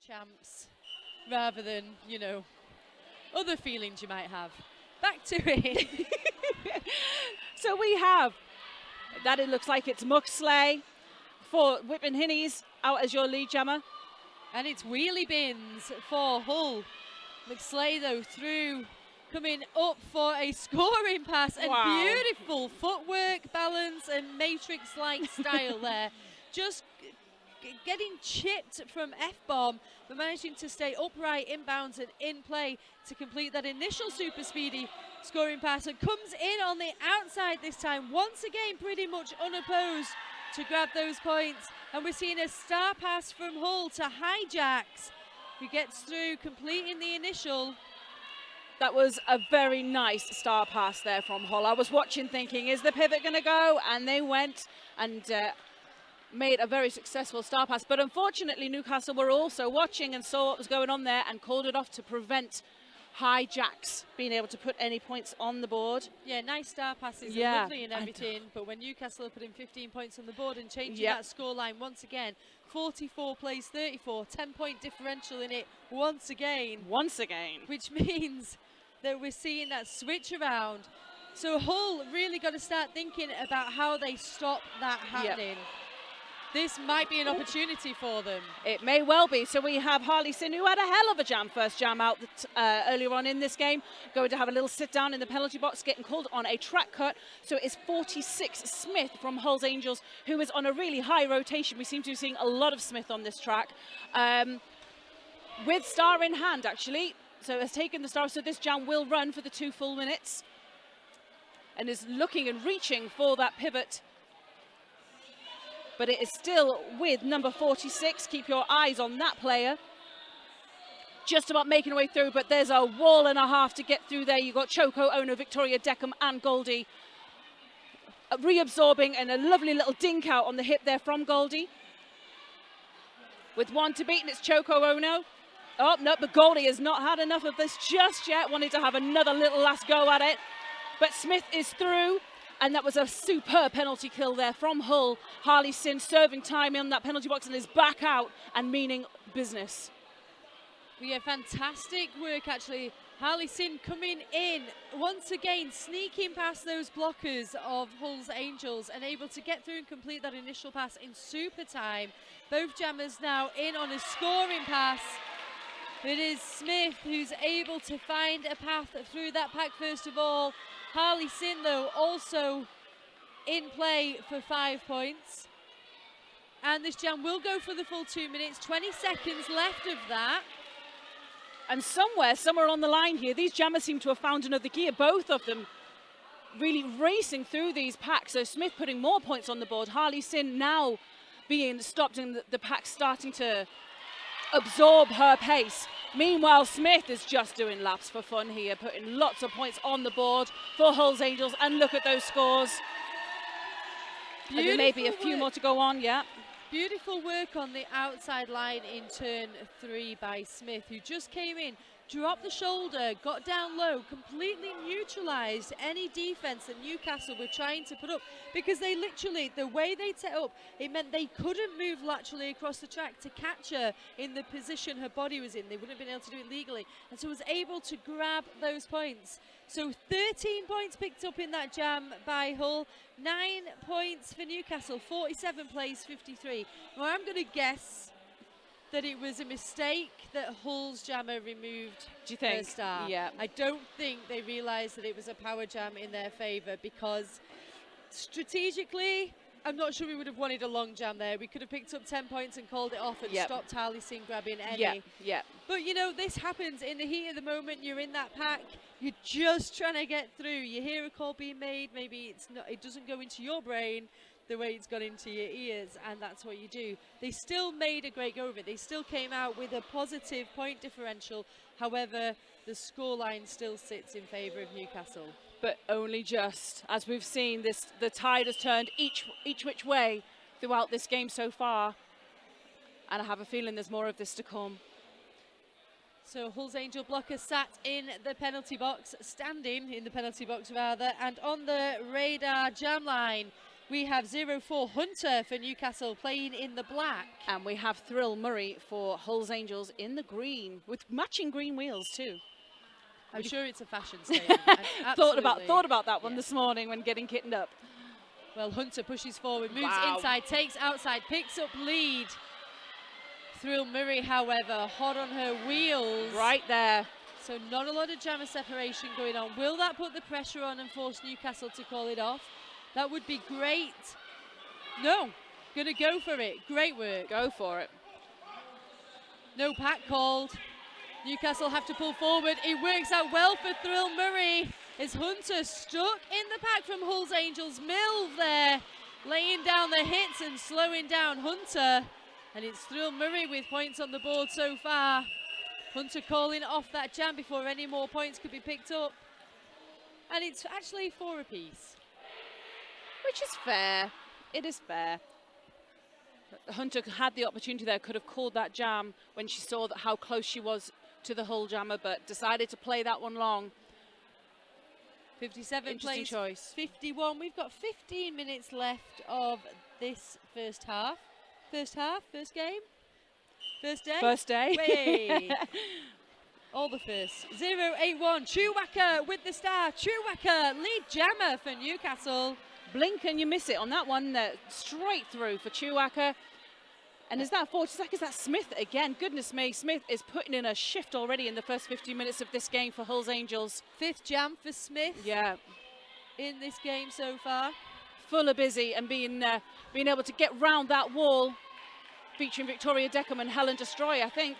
champs rather than, you know, other feelings you might have. Back to it. So we have that. It looks like it's Muxley for Whitman Hinnies out as your lead jammer. And it's wheelie bins for Hull. McSlay, though, through, coming up for a scoring pass. And beautiful footwork, balance, and matrix-like style there. Just getting chipped from F-bomb, but managing to stay upright, inbounds, and in play to complete that initial super speedy scoring pass. And comes in on the outside this time, once again pretty much unopposed to grab those points. And we're seeing a star pass from Hull to Hijacks, who gets through, completing the initial. That was a very nice star pass there from Hull. I was watching thinking, is the pivot going to go? And they went and made a very successful star pass. But unfortunately, Newcastle were also watching and saw what was going on there and called it off to prevent Hijacks being able to put any points on the board. Yeah, nice star passes, and lovely and everything. But when Newcastle are putting 15 points on the board and changing that scoreline once again, 44 plays 34, 10-point differential in it once again. Once again. Which means that we're seeing that switch around. So Hull really got to start thinking about how they stop that happening. This might be an opportunity for them. It may well be. So we have Harley Sin, who had a hell of a jam, first jam out earlier on in this game, going to have a little sit down in the penalty box, getting called on a track cut. So it's 46 Smith from Hull's Angels, who is on a really high rotation. We seem to be seeing a lot of Smith on this track, with star in hand, actually. So has taken the star, so this jam will run for the 2 full minutes and is looking and reaching for that pivot. But it is still with number 46. Keep your eyes on that player. Just about making her way through, but there's a wall and a half to get through there. You've got Choco, Ono, Victoria, Deckham, and Goldie reabsorbing, and a lovely little dink out on the hip there from Goldie. With one to beat, and it's Choco, Ono. Oh, no, but Goldie has not had enough of this just yet. Wanted to have another little last go at it. But Smith is through. And that was a superb penalty kill there from Hull. Harley Sin serving time in that penalty box and is back out and meaning business. Yeah, fantastic work actually. Harley Sin coming in, once again sneaking past those blockers of Hull's Angels and able to get through and complete that initial pass in super time. Both jammers now in on a scoring pass. It is Smith who's able to find a path through that pack first of all. Harley Sin, though, also in play for 5 points. And this jam will go for the full 2 minutes. 20 seconds left of that. And somewhere on the line here, these jammers seem to have found another gear. Both of them really racing through these packs. So Smith putting more points on the board. Harley Sin now being stopped and the pack starting to absorb her pace. Meanwhile, Smith is just doing laps for fun here, putting lots of points on the board for Hull's Angels. And look at those scores. And there may be a few more to go on, Beautiful work on the outside line in turn 3 by Smith, who just came in, dropped the shoulder, got down low, completely neutralised any defence that Newcastle were trying to put up, because they literally, the way they'd set up, it meant they couldn't move laterally across the track to catch her in the position her body was in. They wouldn't have been able to do it legally, and so was able to grab those points. So 13 points picked up in that jam by Hull, 9 points for Newcastle, 47 plays 53. Well, I'm going to guess that it was a mistake that Hull's jammer removed. Do you think? Her star. Yeah. I don't think they realised that it was a power jam in their favour, because strategically, I'm not sure we would have wanted a long jam there. We could have picked up 10 points and called it off and stopped Harley Sin grabbing any. But, you know, this happens in the heat of the moment. You're in that pack. You're just trying to get through. You hear a call being made. Maybe it doesn't go into your brain the way it's gone into your ears, and that's what you do. They still made a great go of it. They still came out with a positive point differential. However, the scoreline still sits in favour of Newcastle. But only just. As we've seen, the tide has turned each which way throughout this game so far. And I have a feeling there's more of this to come. So Hull's Angel blocker sat in the penalty box, standing in the penalty box rather, and on the radar jam line, We have 0-4 Hunter for Newcastle playing in the black. And we have Thrill Murray for Hull's Angels in the green, with matching green wheels too. I'm sure it's a fashion statement. Thought about that one this morning when getting kitted up. Well, Hunter pushes forward, moves inside, takes outside, picks up lead. Thrill Murray, however, hot on her wheels. Right there. So not a lot of jammer separation going on. Will that put the pressure on and force Newcastle to call it off? That would be great. No, gonna go for it. Great work. Go for it. No pack called. Newcastle have to pull forward. It works out well for Thrill Murray. Is Hunter stuck in the pack from Hull's Angels? Milv there, laying down the hits and slowing down Hunter. And it's Thrill Murray with points on the board so far. Hunter calling off that jam before any more points could be picked up. And it's actually 4 apiece. Which is fair. It is fair. Hunter had the opportunity there, could have called that jam when she saw that how close she was to the Hull jammer, but decided to play that one long. 57 Interesting plays choice. 51. We've got 15 minutes left of this first half. First game? First day? First day. Way. All the firsts. 0-8-1. Chewbacca with the star. Chewbacca, lead jammer for Newcastle. Blink and you miss it on that one. Straight through for Chewbacca. And is that 40 seconds? That's Smith again. Goodness me, Smith is putting in a shift already in the first 15 minutes of this game for Hull's Angels. 5th jam for Smith. Yeah. In this game so far. Full of busy and being able to get round that wall, featuring Victoria Deckham and Helen Destroy, I think.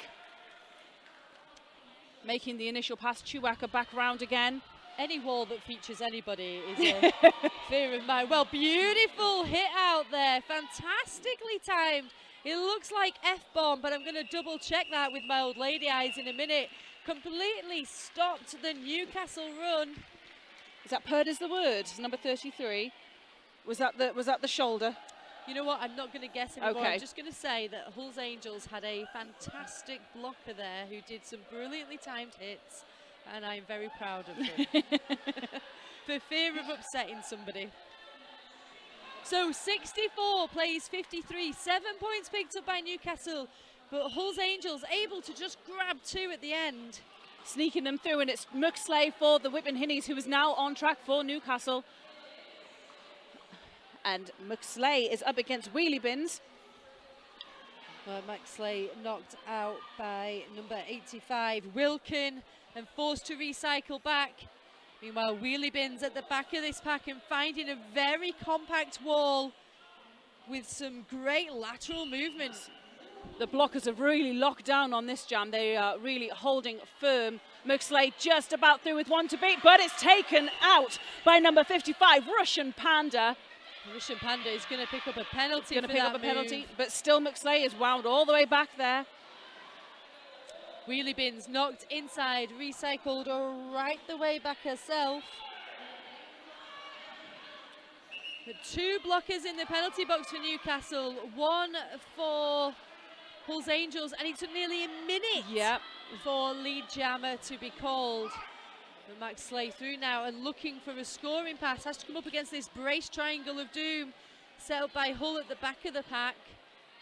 Making the initial pass, Chewbacca back round again. Any wall that features anybody is a fear of mine. Well, beautiful hit out there. Fantastically timed. It looks like F-bomb, but I'm going to double check that with my old lady eyes in a minute. Completely stopped the Newcastle run. Is that purred is the word? Number 33. Was that the shoulder? You know what? I'm not going to guess anymore. Okay. I'm just going to say that Hull's Angels had a fantastic blocker there who did some brilliantly timed hits, and I'm very proud of them. For fear of upsetting somebody. So 64 plays 53, 7 points picked up by Newcastle, but Hull's Angels able to just grab 2 at the end. Sneaking them through, and it's McSlay for the Whitman Hinnies, who is now on track for Newcastle. And McSlay is up against Wheelie Bins. Well, McSlay knocked out by number 85, Wilkin, and forced to recycle back. Meanwhile, Wheelie Bins at the back of this pack and finding a very compact wall with some great lateral movements. The blockers have really locked down on this jam. They are really holding firm. McSlay just about through with one to beat, but it's taken out by number 55, Russian Panda. Russian Panda is going to pick up a penalty. Going to pick up a penalty, but still McSlay is wound all the way back there. Wheelie Bins knocked inside, recycled right the way back herself. The 2 blockers in the penalty box for Newcastle, 1 for Hull's Angels, and it took nearly a minute for lead jammer to be called. But McSlay through now and looking for a scoring pass. Has to come up against this brace triangle of doom set up by Hull at the back of the pack.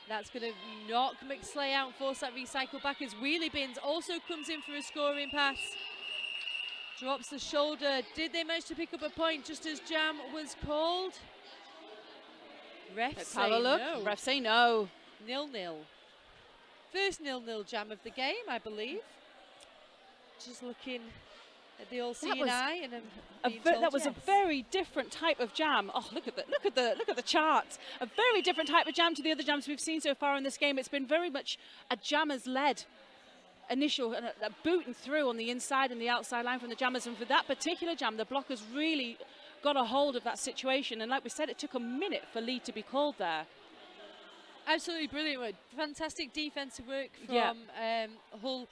That's going to knock McSlay out and force that recycle back as Wheelie Bins also comes in for a scoring pass. Drops the shoulder. Did they manage to pick up a point just as jam was called? Let's have a look. No. Refs say no. 0-0. First 0-0 jam of the game, I believe. Just looking at the all-seeing eye, and that was a very different type of jam. Oh, look at the charts. A very different type of jam to the other jams we've seen so far in this game. It's been very much a jammers-led initial a booting through on the inside and the outside line from the jammers, and for that particular jam, the blockers really got a hold of that situation. And like we said, it took a minute for lead to be called there. Absolutely brilliant work. Fantastic defensive work from Hull.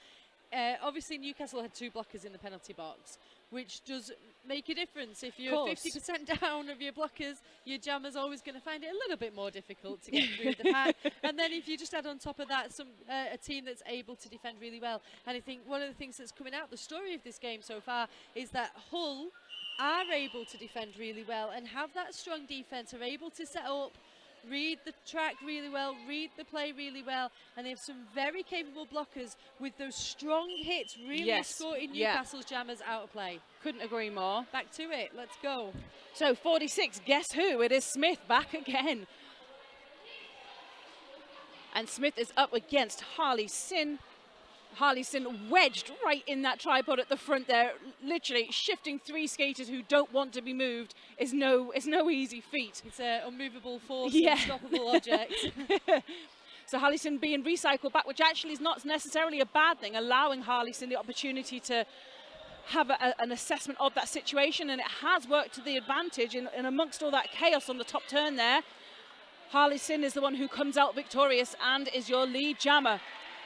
Obviously, Newcastle had 2 blockers in the penalty box, which does make a difference. If you're 50% down of your blockers, your jammer's always going to find it a little bit more difficult to get through the pack. And then if you just add on top of that a team that's able to defend really well. And I think one of the things that's coming out, the story of this game so far, is that Hull are able to defend really well and have that strong defense, are able to set up, read the track really well, read the play really well, and they have some very capable blockers with those strong hits really escorting Newcastle's jammers out of play. Couldn't agree more. Back to it, let's go. So 46, guess who? It is Smith back again. And Smith is up against Harley Sin. Harley Sin wedged right in that tripod at the front there. Literally shifting 3 skaters who don't want to be moved is no easy feat. It's an unmovable force, unstoppable object. So Harley Sin being recycled back, which actually is not necessarily a bad thing, allowing Harley Sin the opportunity to have an assessment of that situation, and it has worked to the advantage in amongst all that chaos on the top turn there. Harley Sin is the one who comes out victorious and is your lead jammer.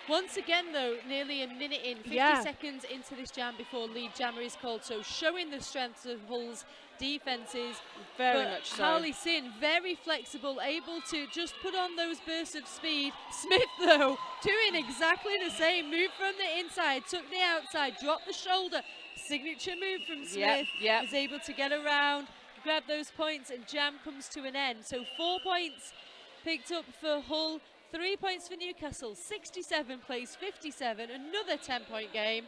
Once again, though, nearly a minute in, 50 seconds into this jam before lead jammer is called, so showing the strengths of Hull's defences. Very much so. Harley Sin, very flexible, able to just put on those bursts of speed. Smith, though, doing exactly the same. Move from the inside, took the outside, dropped the shoulder. Signature move from Smith. Was able to get around, grab those points, and jam comes to an end. So 4 points picked up for Hull. 3 points for Newcastle, 67 plays 57, another 10-point game.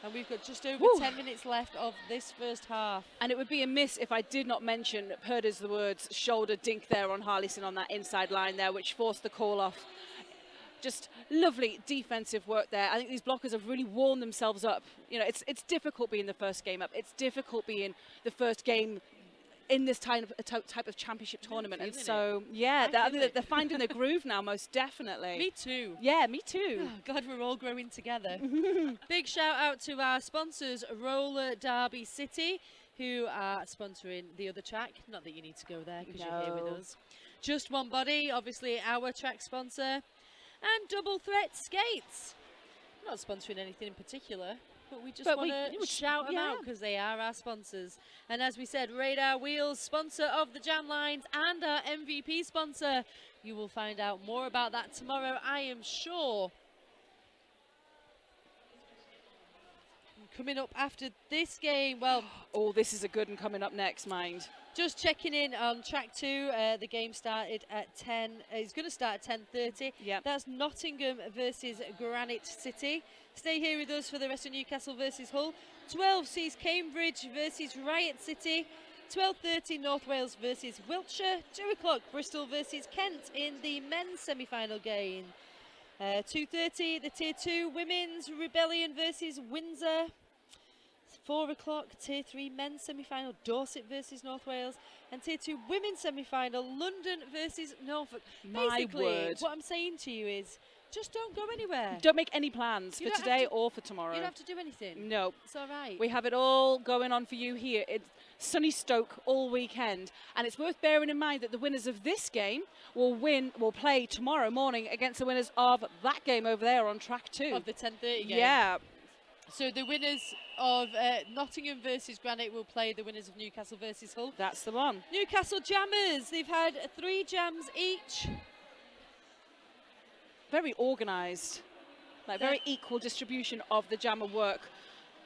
And we've got just over 10 minutes left of this first half. And it would be a miss if I did not mention, heard as the words, shoulder dink there on Harley Sin on that inside line there, which forced the call off. Just lovely defensive work there. I think these blockers have really worn themselves up. You know, it's difficult being the first game up. It's difficult being the first game in this type of championship tournament, and so I think they're finding their groove now, most definitely. Me too. Yeah, me too. Oh, glad we're all growing together. Big shout out to our sponsors, Roller Derby City, who are sponsoring the other track. Not that you need to go there because you're here with us. Just One Body, obviously our track sponsor, and Double Threat Skates. Not sponsoring anything in particular, but we just want to shout them out because they are our sponsors. And as we said, Radar Wheels, sponsor of the Jam Lines and our MVP sponsor. You will find out more about that tomorrow, I am sure. Coming up after this game, well... Oh, this is a good one coming up next, mind. Just checking in on track 2. The game started at 10. It's going to start at 10:30. Yep. That's Nottingham versus Granite City. Stay here with us for the rest of Newcastle versus Hull. 12 sees Cambridge versus Riot City. 12:30 North Wales versus Wiltshire. 2 o'clock Bristol versus Kent in the men's semi-final game. 2:30 the Tier 2 Women's Rebellion versus Windsor. 4 o'clock Tier 3 men's semi-final, Dorset versus North Wales, and Tier 2 women's semi-final, London versus Norfolk. Basically, what I'm saying to you is, just don't go anywhere. Don't make any plans for today or for tomorrow. You don't have to do anything. No. It's all right. We have it all going on for you here. It's sunny Stoke all weekend, and it's worth bearing in mind that the winners of this game will play tomorrow morning against the winners of that game over there on track 2. Of the 10:30 game. Yeah. So the winners of Nottingham versus Granite will play the winners of Newcastle versus Hull. That's the one. Newcastle Jammers, they've had 3 jams each. Very organised, like very equal distribution of the jammer work.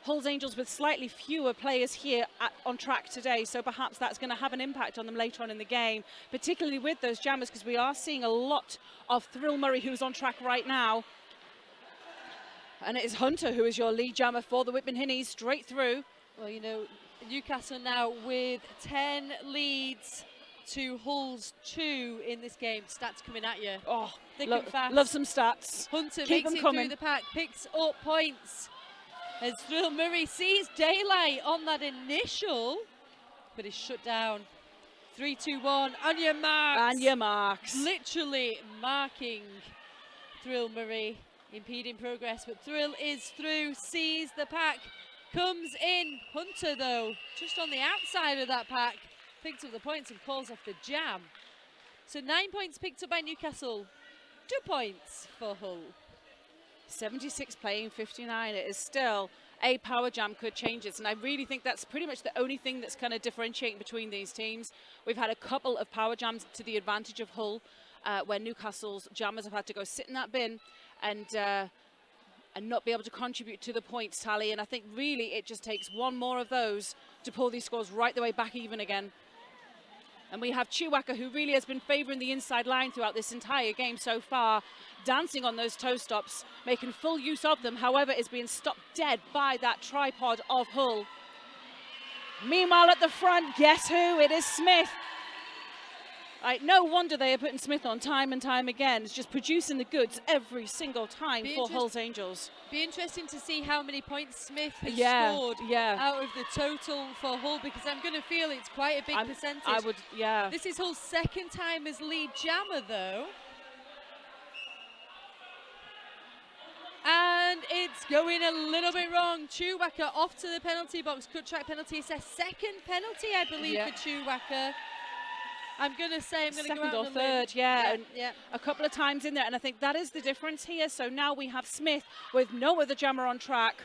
Hull's Angels with slightly fewer players here on track today, so perhaps that's going to have an impact on them later on in the game, particularly with those jammers, because we are seeing a lot of Thrill Murray, who's on track right now. And it is Hunter who is your lead jammer for the Whitman Hinnies straight through. Well, you know, Newcastle now with 10 leads to Hull's 2 in this game. Stats coming at you. Oh, thick and fast. Love some stats. Hunter Keep makes them it coming. through the pack, picks up points. As Thrill Murray sees daylight on that initial, but is shut down. 3, 2, 1, on your marks. And your marks. Literally marking Thrill Murray, impeding progress, but Thrill is through, sees the pack, comes in. Hunter, though, just on the outside of that pack, picks up the points and calls off the jam. So 9 points picked up by Newcastle, 2 points for Hull. 76 playing 59. It is still a power jam, could change it, and I really think that's pretty much the only thing that's kind of differentiating between these teams. We've had a couple of power jams to the advantage of Hull, where Newcastle's jammers have had to go sit in that bin and and not be able to contribute to the points tally. And I think really it just takes one more of those to pull these scores right the way back even again. And we have Chiwaka, who really has been favouring the inside line throughout this entire game so far, dancing on those toe stops, making full use of them. However, is being stopped dead by that tripod of Hull. Meanwhile, at the front, guess who? It is Smith. No wonder they are putting Smith on time and time again. It's just producing the goods every single time for Hull's Angels. Be interesting to see how many points Smith has scored out of the total for Hull, because I'm going to feel it's quite a big percentage. This is Hull's second time as lead jammer, though. And it's going a little bit wrong. Chiwaka off to the penalty box. Cut track penalty. It's a second penalty, I believe, for Chiwaka. I'm going to say second go out or third, a couple of times in there, and I think that is the difference here. So now we have Smith with no other jammer on track.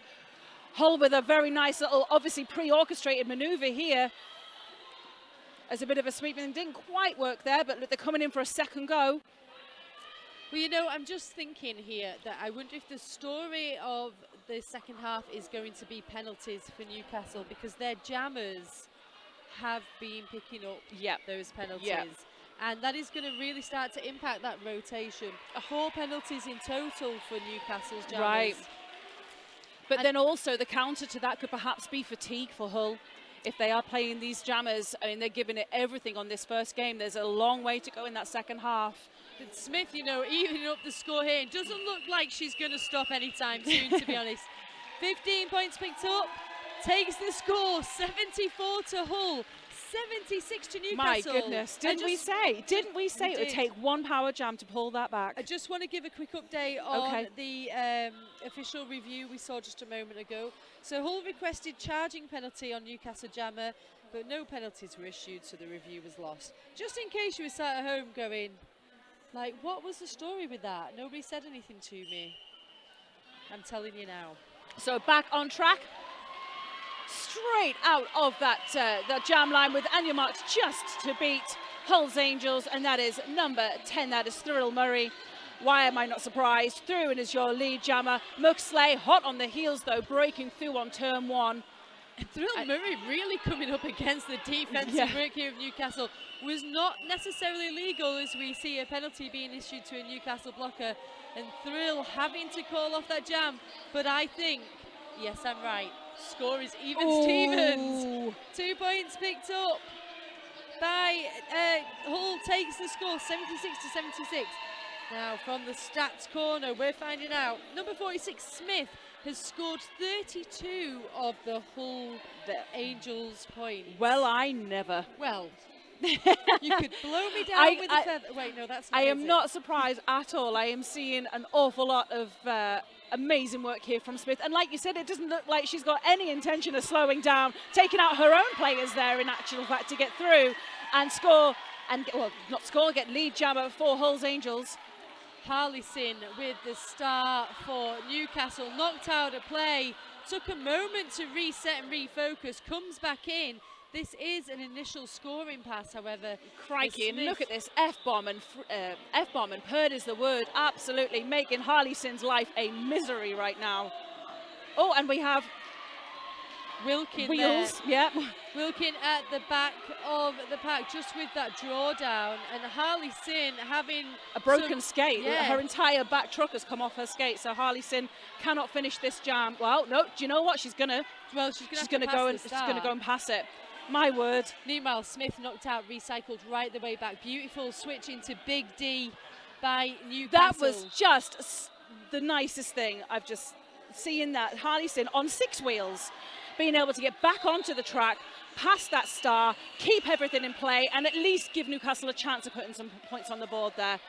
Hull with a very nice little, obviously pre-orchestrated manoeuvre here as a bit of a sweep, and didn't quite work there, but they're coming in for a second go. Well, you know, I'm just thinking here that I wonder if the story of the second half is going to be penalties for Newcastle, because their jammers have been picking up those penalties. And that is going to really start to impact that rotation. 4 penalties in total for Newcastle's jammers. Right. But then also the counter to that could perhaps be fatigue for Hull. If they are playing these jammers, I mean, they're giving it everything on this first game. There's a long way to go in that second half. But Smith, you know, evening up the score here. It doesn't look like she's going to stop anytime soon, to be honest. 15 points picked up. Takes the score, 74 to Hull, 76 to Newcastle. My goodness, didn't we say it would take one power jam to pull that back? I just want to give a quick update on the official review we saw just a moment ago. So Hull requested charging penalty on Newcastle jammer, but no penalties were issued, so the review was lost. Just in case you were sat at home going, like, what was the story with that? Nobody said anything to me. I'm telling you now. So back on track. Straight out of that jam line with Anya Marks just to beat Hull's Angels, and that is number 10, that is Thrill Murray. Why am I not surprised? Through in is your lead jammer. Muxley hot on the heels though, breaking through on turn 1. And Thrill Murray really coming up against the defensive work here of Newcastle. Was not necessarily legal, as we see a penalty being issued to a Newcastle blocker, and Thrill having to call off that jam. But I think, yes, I'm right. Score is even Stevens. 2 points picked up by Hull. Takes the score 76 to 76. Now from the stats corner, we're finding out number 46 Smith has scored 32 of the Hull Angels points. Well, I never. Well, you could blow me down with a feather. Wait, no, that's not. I am not surprised at all. I am seeing an awful lot of amazing work here from Smith, and like you said, it doesn't look like she's got any intention of slowing down, taking out her own players there in actual fact to get through and score, and well, not score, get lead jammer for Hull's Angels. Harleyson with the start for Newcastle, knocked out a play, took a moment to reset and refocus, comes back in. This is an initial scoring pass, however. Crikey, and look at this F-bomb, and F-bomb, and purred is the word, absolutely making Harleyson's life a misery right now. Oh, and we have Wilkin wheels, there. Wilkin at the back of the pack, just with that drawdown, and Harleyson having a broken skate. Her entire back truck has come off her skate, so Harleyson cannot finish this jam. Well, no, do you know what? She's gonna go and pass it. My word. Meanwhile, Smith knocked out, recycled right the way back. Beautiful switch into Big D by Newcastle. That was just the nicest thing I've just seen, that Harleyson on 6 wheels, being able to get back onto the track, past that star, keep everything in play, and at least give Newcastle a chance of putting some points on the board there.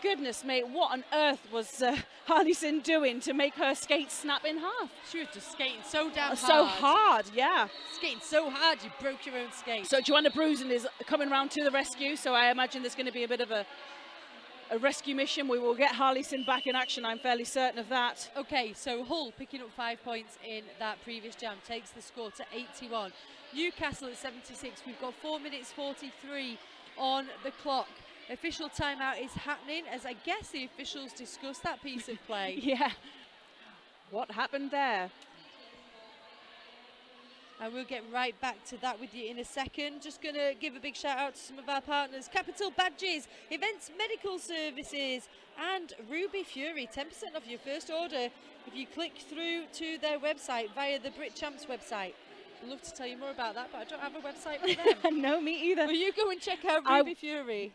Goodness me, what on earth was Harleyson doing to make her skate snap in half? She was just skating so damn hard. So hard, yeah. Skating so hard, you broke your own skate. So Joanna Brusen is coming round to the rescue, so I imagine there's going to be a bit of a rescue mission. We will get Harleyson back in action, I'm fairly certain of that. Okay, so Hull picking up 5 points in that previous jam, takes the score to 81. Newcastle at 76, we've got 4 minutes 43 on the clock. Official timeout is happening as I guess the officials discuss that piece of play. Yeah. What happened there? And we'll get right back to that with you in a second. Just going to give a big shout out to some of our partners. Capital Badges, Events Medical Services and Ruby Fury. 10% off your first order if you click through to their website via the Brit Champs website. I'd love to tell you more about that, but I don't have a website for them. No, me either. Will you go and check out Ruby Fury?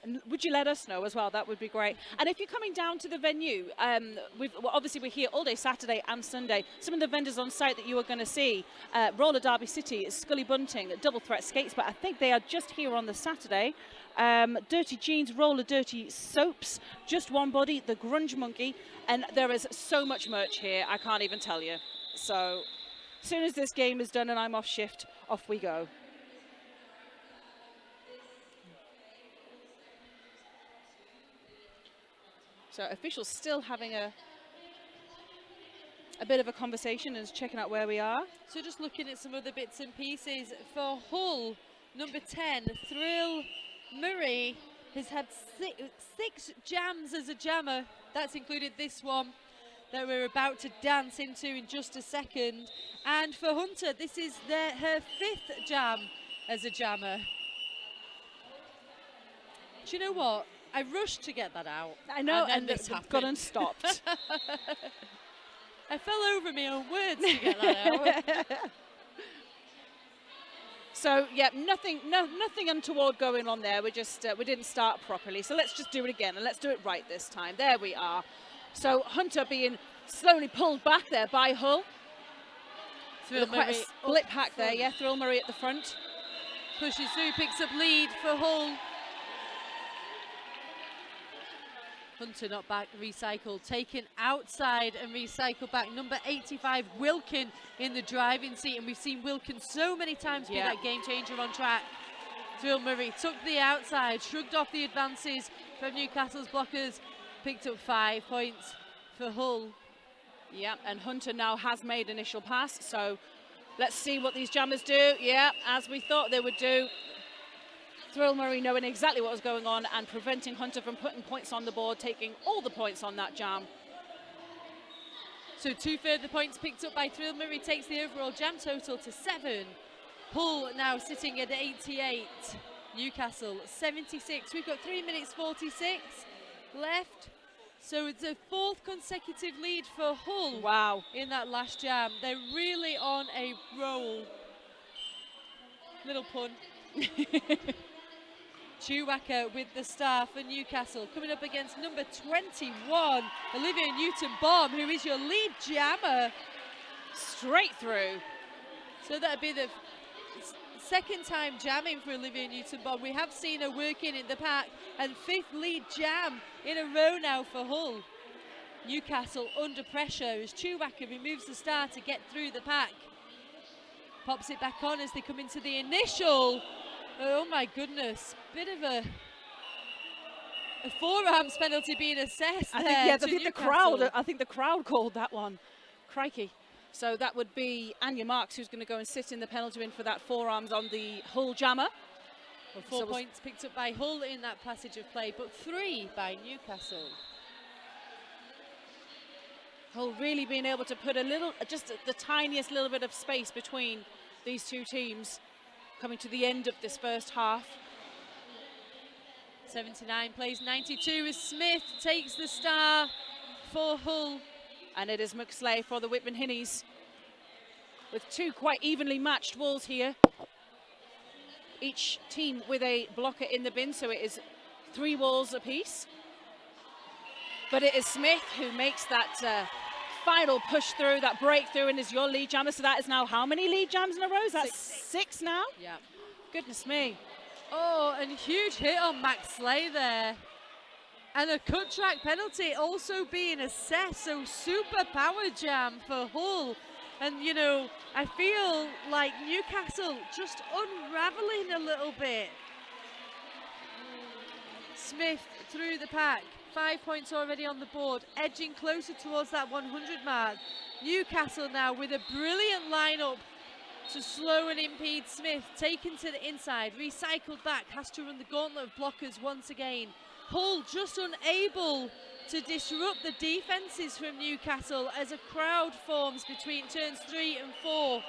And would you let us know as well? That would be great. And if you're coming down to the venue, obviously we're here all day Saturday and Sunday. Some of the vendors on site that you are going to see, Roller Derby City, Scully Bunting, Double Threat Skates, but I think they are just here on the Saturday. Dirty Jeans, Roller Dirty Soaps, Just One Body, The Grunge Monkey, and there is so much merch here, I can't even tell you. So as soon as this game is done and I'm off shift, off we go. So officials still having a bit of a conversation and checking out where we are. So just looking at some other bits and pieces for Hull, number 10, Thrill Murray has had six jams as a jammer. That's included this one that we're about to dance into in just a second. And for Hunter, this is her 5th jam as a jammer. Do you know what? I rushed to get that out. I know, and this got unstopped. I fell over my own words to get that out. So yeah, nothing untoward going on there. We just we didn't start properly. So let's just do it again, and let's do it right this time. There we are. So Hunter being slowly pulled back there by Hull. Thrill quite a Murray split pack there. Yeah, Thrill Murray at the front. Pushes through, picks up lead for Hull. Hunter not back, recycled, taken outside and recycled back. Number 85, Wilkin in the driving seat, and we've seen Wilkin so many times be that game changer on track. Thrill Murray took the outside, shrugged off the advances from Newcastle's blockers, picked up 5 points for Hull. Yeah, and Hunter now has made initial pass, so let's see what these jammers do. Yeah, as we thought they would do. Thrill Murray knowing exactly what was going on and preventing Hunter from putting points on the board, taking all the points on that jam. So 2 further points picked up by Thrill Murray takes the overall jam total to 7. Hull now sitting at 88. Newcastle 76. We've got 3 minutes 46 left. So it's a 4th consecutive lead for Hull. Wow. In that last jam. They're really on a roll. Little pun. Chewbacca with the star for Newcastle, coming up against number 21, Olivia Newton-Baum, who is your lead jammer. Straight through. So that'd be the 2nd time jamming for Olivia Newton-Baum. We have seen her working in the pack, and 5th lead jam in a row now for Hull. Newcastle under pressure as Chewbacca removes the star to get through the pack. Pops it back on as they come into the initial. Oh my goodness, bit of a forearms penalty being assessed there. I think the crowd called that one. Crikey. So that would be Anya Marks who's going to go and sit in the penalty bin for that forearms on the Hull jammer. Well, 4 points picked up by Hull in that passage of play, but 3 by Newcastle. Hull really being able to put just the tiniest little bit of space between these two teams. Coming to the end of this first half. 79 plays 92 as Smith takes the star for Hull. And it is McSlay for the Whitman Hinnies. With 2 quite evenly matched walls here. Each team with a blocker in the bin, so it is 3 walls apiece. But it is Smith who makes that final push through, that breakthrough, and is your lead jammer. So that is now how many lead jams in a row? Is that 6 now? Yeah. Goodness me. Oh, and huge hit on Max Slay there. And a cut track penalty also being assessed. So super power jam for Hull. And, you know, I feel like Newcastle just unraveling a little bit. Smith through the pack. 5 points already on the board, edging closer towards that 100 mark. Newcastle now with a brilliant lineup to slow and impede Smith, taken to the inside, recycled back, has to run the gauntlet of blockers once again. Hull just unable to disrupt the defences from Newcastle as a crowd forms between turns 3 and 4.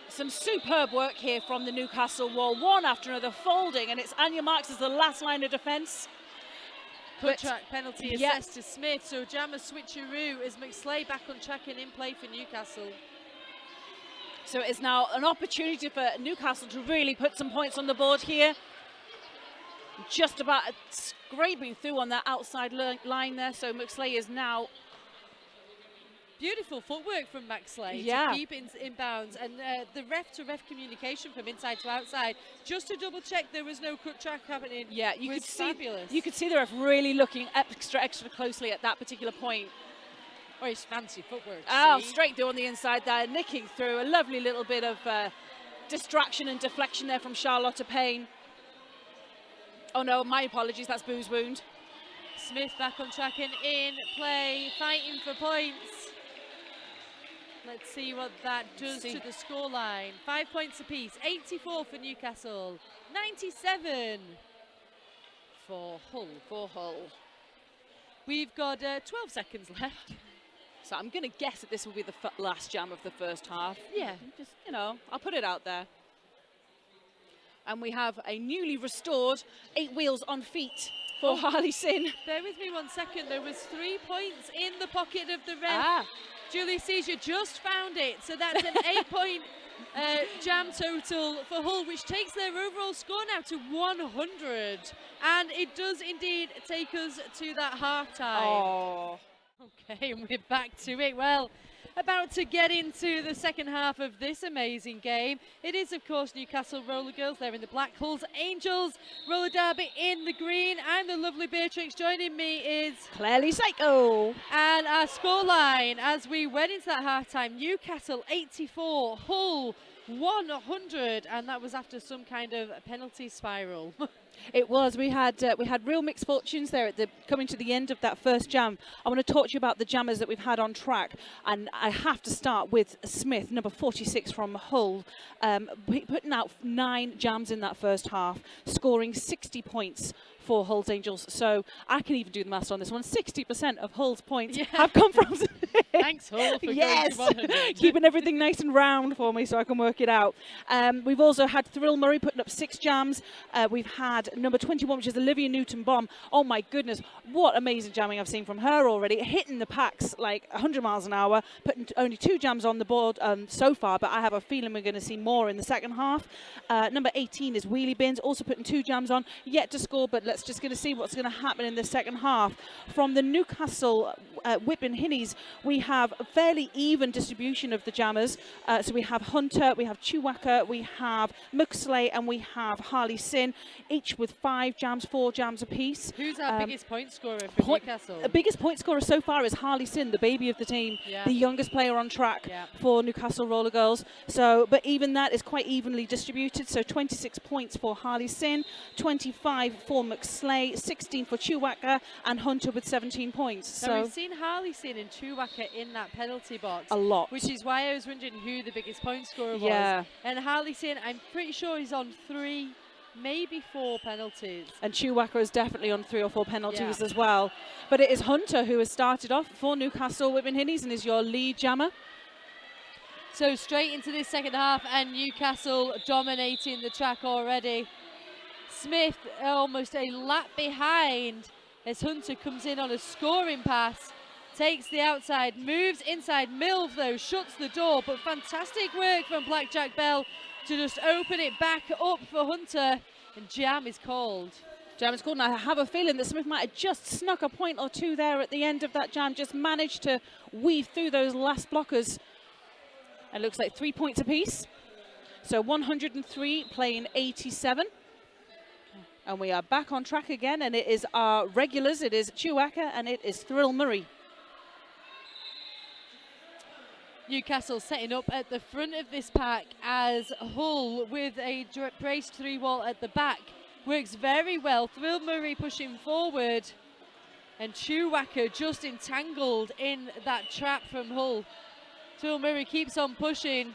Some superb work here from the Newcastle wall, one after another folding, and it's Anya Marks as the last line of defence. Cut track penalty assessed to Smith, so jammer switcheroo as McSlay back on track and in play for Newcastle. So it is now an opportunity for Newcastle to really put some points on the board here. Just about scraping through on that outside line there, so McSlay is now... Beautiful footwork from McSlay to keep in bounds, and the ref-to-ref communication from inside to outside, just to double-check there was no cut track happening. Yeah, you could fabulous. You could see the ref really looking extra closely at that particular point. Oh, his fancy footwork. Oh, straight through on the inside there, nicking through. A lovely little bit of distraction and deflection there from Charlotta Payne. Oh no, my apologies, that's Boo's wound. Smith back on track and in play, fighting for points. Let's see what that does to the scoreline. 5 points apiece, 84 for Newcastle, 97 for Hull. We've got 12 seconds left. So I'm going to guess that this will be the last jam of the first half. Yeah. Just, you know, I'll put it out there. And we have a newly restored 8 wheels on feet for Harley Sin. Bear with me 1 second. There was 3 points in the pocket of the ref. Julie Seizure just found it. So that's an 8-point jam total for Hull, which takes their overall score now to 100. And it does indeed take us to that half-time. Oh. Okay, and we're back to it. Well, about to get into the second half of this amazing game. It is, of course, Newcastle Roller Girls. They're in the black. Hull's Angels Roller Derby in the green. I'm the lovely Beatrix. Joining me is Claire Psycho. And our scoreline as we went into that halftime: Newcastle 84, Hull 100, and that was after some kind of penalty spiral. It was. We had real mixed fortunes there coming to the end of that first jam. I want to talk to you about the jammers that we've had on track, and I have to start with Smith, number 46 from Hull, putting out 9 jams in that first half, scoring 60 points for Hull's Angels. So I can even do the maths on this one. 60% of Hull's points have come from Smith. Thanks, Hull, for going to 100. Keeping everything nice and round for me so I can work it out. We've also had Thrill Murray putting up 6 jams. We've had number 21, which is Olivia Newton-Bomb. Oh my goodness, what amazing jamming I've seen from her already. Hitting the packs like 100 miles an hour, putting only 2 jams on the board so far, but I have a feeling we're going to see more in the second half. Number 18 is Wheelie Bins, also putting 2 jams on, yet to score, but let's just going to see what's going to happen in the second half. From the Newcastle Whitman Hinnies, we have a fairly even distribution of the jammers. So we have Hunter, we have Chiwaka, we have Muxley, and we have Harley Sin, each with 5 jams, 4 jams apiece. Who's our biggest point scorer for Newcastle? The biggest point scorer so far is Harley Sin, the baby of the team, the youngest player on track for Newcastle Roller Girls. So, but even that is quite evenly distributed. So 26 points for Harley Sin, 25 for Muxley, 16 for Chiwaka, and Hunter with 17 points. So we've seen Harley Sin and Chiwaka in that penalty box a lot, which is why I was wondering who the biggest point scorer was. And Harley Sin, I'm pretty sure he's on 3, maybe 4 penalties. And Chiwaka is definitely on 3 or 4 penalties as well. But it is Hunter who has started off for Newcastle Whitman Hinnies and is your lead jammer. So straight into this second half, and Newcastle dominating the track already. Smith almost a lap behind as Hunter comes in on a scoring pass, takes the outside, moves inside. Milv though shuts the door, but fantastic work from Blackjack Bell to just open it back up for Hunter, and jam is called. Jam is called, and I have a feeling that Smith might have just snuck a point or 2 there at the end of that jam, just managed to weave through those last blockers. It looks like 3 points apiece. So 103 playing 87. And we are back on track again, and it is our regulars. It is Chiwaka and it is Thrill Murray. Newcastle setting up at the front of this pack as Hull with a braced 3 wall at the back. Works very well. Thrill Murray pushing forward, and Chiwaka just entangled in that trap from Hull. Thrill Murray keeps on pushing.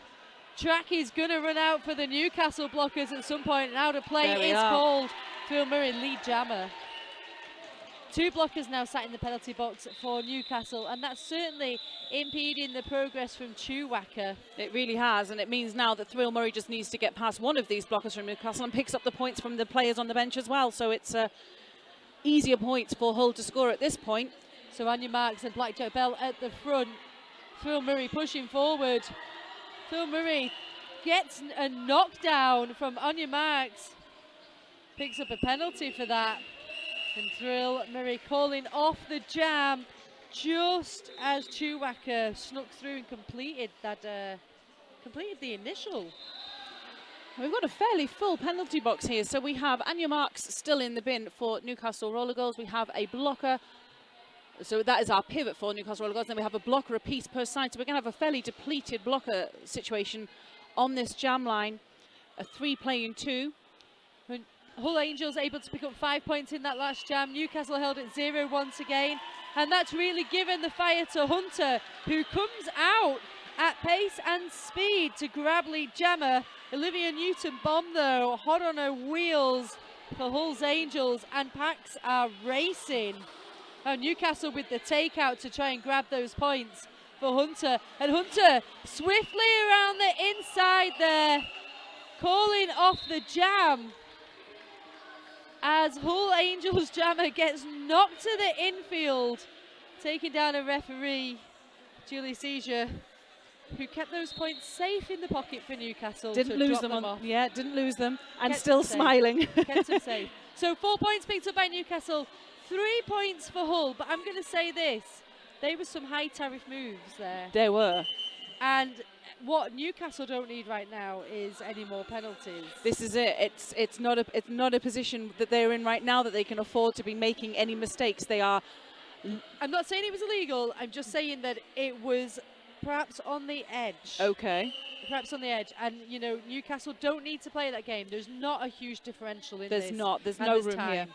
track is going to run out for the Newcastle blockers at some point, and out of play is are. called. Phil Murray, lead jammer. 2 blockers now sat in the penalty box for Newcastle, and that's certainly impeding the progress from Chewbacca. It really has, and it means now that Thrill Murray just needs to get past one of these blockers from Newcastle and picks up the points from the players on the bench as well. So it's easier points for Hull to score at this point. So Anya Marks and Blackjack Bell at the front. Phil Murray pushing forward. Phil Murray gets a knockdown from Anya Marks. Picks up a penalty for that. And Thrill Murray calling off the jam just as Chewbacca snuck through and completed that. Completed the initial. We've got a fairly full penalty box here. So we have Anya Marks still in the bin for Newcastle Roller Girls. We have a blocker. So that is our pivot for Newcastle Roller Girls. Then we have a blocker apiece per side. So we're going to have a fairly depleted blocker situation on this jam line. A 3 playing 2. Hull Angels able to pick up 5 points in that last jam. Newcastle held at 0 once again. And that's really given the fire to Hunter, who comes out at pace and speed to grab lead jammer. Olivia Newton-Bomb, though, hot on her wheels for Hull's Angels, and packs are racing. Oh, Newcastle with the takeout to try and grab those points for Hunter. And Hunter swiftly around the inside there, calling off the jam, as Hull Angels jammer gets knocked to the infield, taking down a referee, Julie Seizure, who kept those points safe in the pocket for Newcastle. Didn't lose them off. Yeah, didn't lose them, and Kept still them safe. smiling. Kept them safe. So 4 points picked up by Newcastle, 3 points for Hull. But I'm going to say this: they were some high tariff moves there. There were. And what Newcastle don't need right now is any more penalties. This is it. It's not a position that they're in right now that they can afford to be making any mistakes. They are. I'm not saying it was illegal. I'm just saying that it was perhaps on the edge. Okay. Perhaps on the edge. And, you know, Newcastle don't need to play that game. There's not a huge differential in this. There's not. There's and no there's room time. here.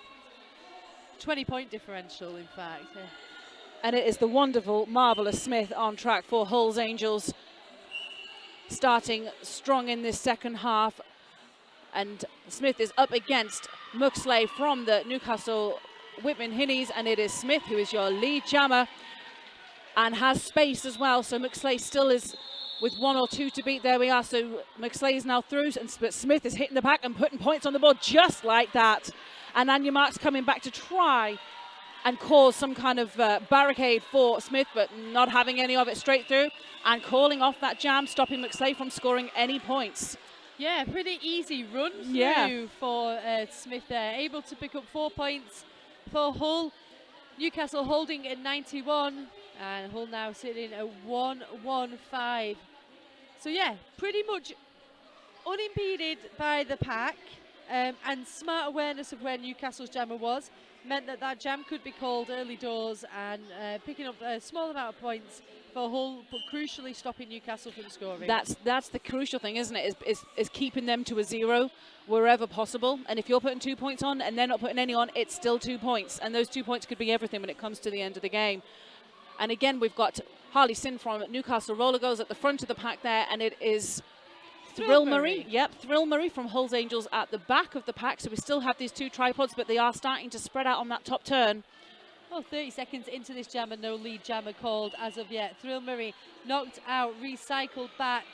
20-point differential, in fact. Yeah. And it is the wonderful, marvellous Smith on track for Hull's Angels, starting strong in this second half. And Smith is up against Muxley from the Newcastle Whitman Hinnies, and it is Smith who is your lead jammer and has space as well. So Muxley still is with 1 or 2 to beat. There we are. So Muxley is now through, but Smith is hitting the back and putting points on the board just like that. And Anya Marks coming back to try and cause some kind of barricade for Smith, but not having any of it straight through, and calling off that jam, stopping Muxley from scoring any points. Yeah, pretty easy run through for Smith there. Able to pick up 4 points for Hull. Newcastle holding at 91, and Hull now sitting at 115. So yeah, pretty much unimpeded by the pack, and smart awareness of where Newcastle's jammer was meant that that jam could be called early doors, and picking up a small amount of points for Hull, but crucially stopping Newcastle from scoring. That's the crucial thing, isn't it? Is keeping them to a 0 wherever possible. And if you're putting 2 points on and they're not putting any on, it's still 2 points. And those 2 points could be everything when it comes to the end of the game. And again, we've got Harley Sin from Newcastle Roller Girls at the front of the pack there, and it is Thrill Murray. Yep, Thrill Murray from Hull's Angels at the back of the pack. So we still have these 2 tripods, but they are starting to spread out on that top turn. Well, 30 seconds into this jam and no lead jammer called as of yet. Thrill Murray knocked out, recycled back.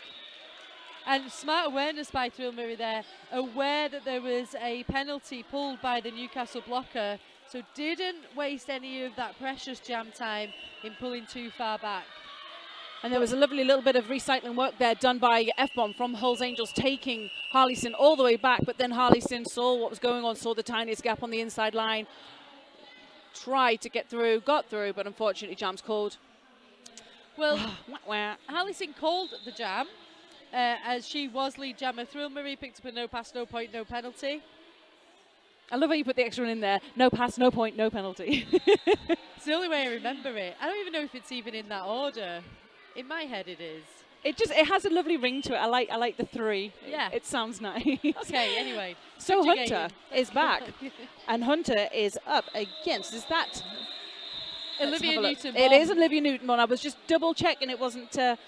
And smart awareness by Thrill Murray there, aware that there was a penalty pulled by the Newcastle blocker, so didn't waste any of that precious jam time in pulling too far back. And there was a lovely little bit of recycling work there done by F-Bomb from Hull's Angels, taking Harley Sin all the way back, but then Harley Sin saw what was going on, saw the tiniest gap on the inside line, tried to get through, got through, but unfortunately jam's called. Well, Harley Sin called the jam, as she was lead jammer. Thrill Murray picked up a no pass, no point, no penalty. I love how you put the extra one in there. No pass, no point, no penalty. It's the only way I remember it. I don't even know if it's even in that order. In my head it is. It has a lovely ring to it. I like the 3. Yeah. It sounds nice. Okay, anyway. So Hunter is back. And Hunter is up against, is that Olivia Newton-Bomb? It is Olivia Newton-Bomb. I was just double checking it wasn't a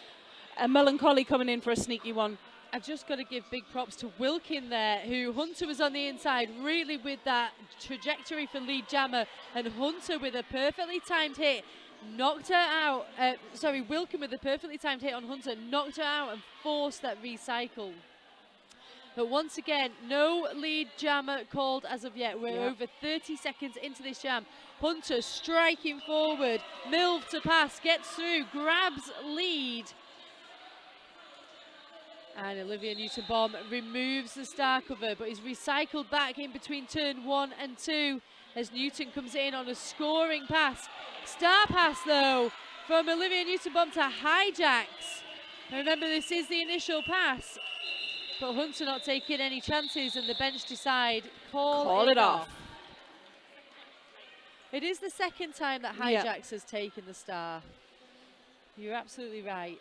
melancholy coming in for a sneaky one. I've just got to give big props to Wilkin there, who Hunter was on the inside, really with that trajectory for lead jammer, and Hunter with a perfectly timed hit knocked her out. Wilkin with a perfectly timed hit on Hunter knocked her out and forced that recycle. But once again, no lead jammer called as of yet. We're over 30 seconds into this jam. Hunter striking forward, Milv to pass, gets through, grabs lead. And Olivia Newton-Baum removes the star cover, but is recycled back in between turn 1 and 2 as Newton comes in on a scoring pass. Star pass, though, from Olivia Newton-Baum to Hijacks. Now remember, this is the initial pass, but Hunter not taking any chances, and the bench decide call it off. It is the second time that Hijacks has taken the star. You're absolutely right.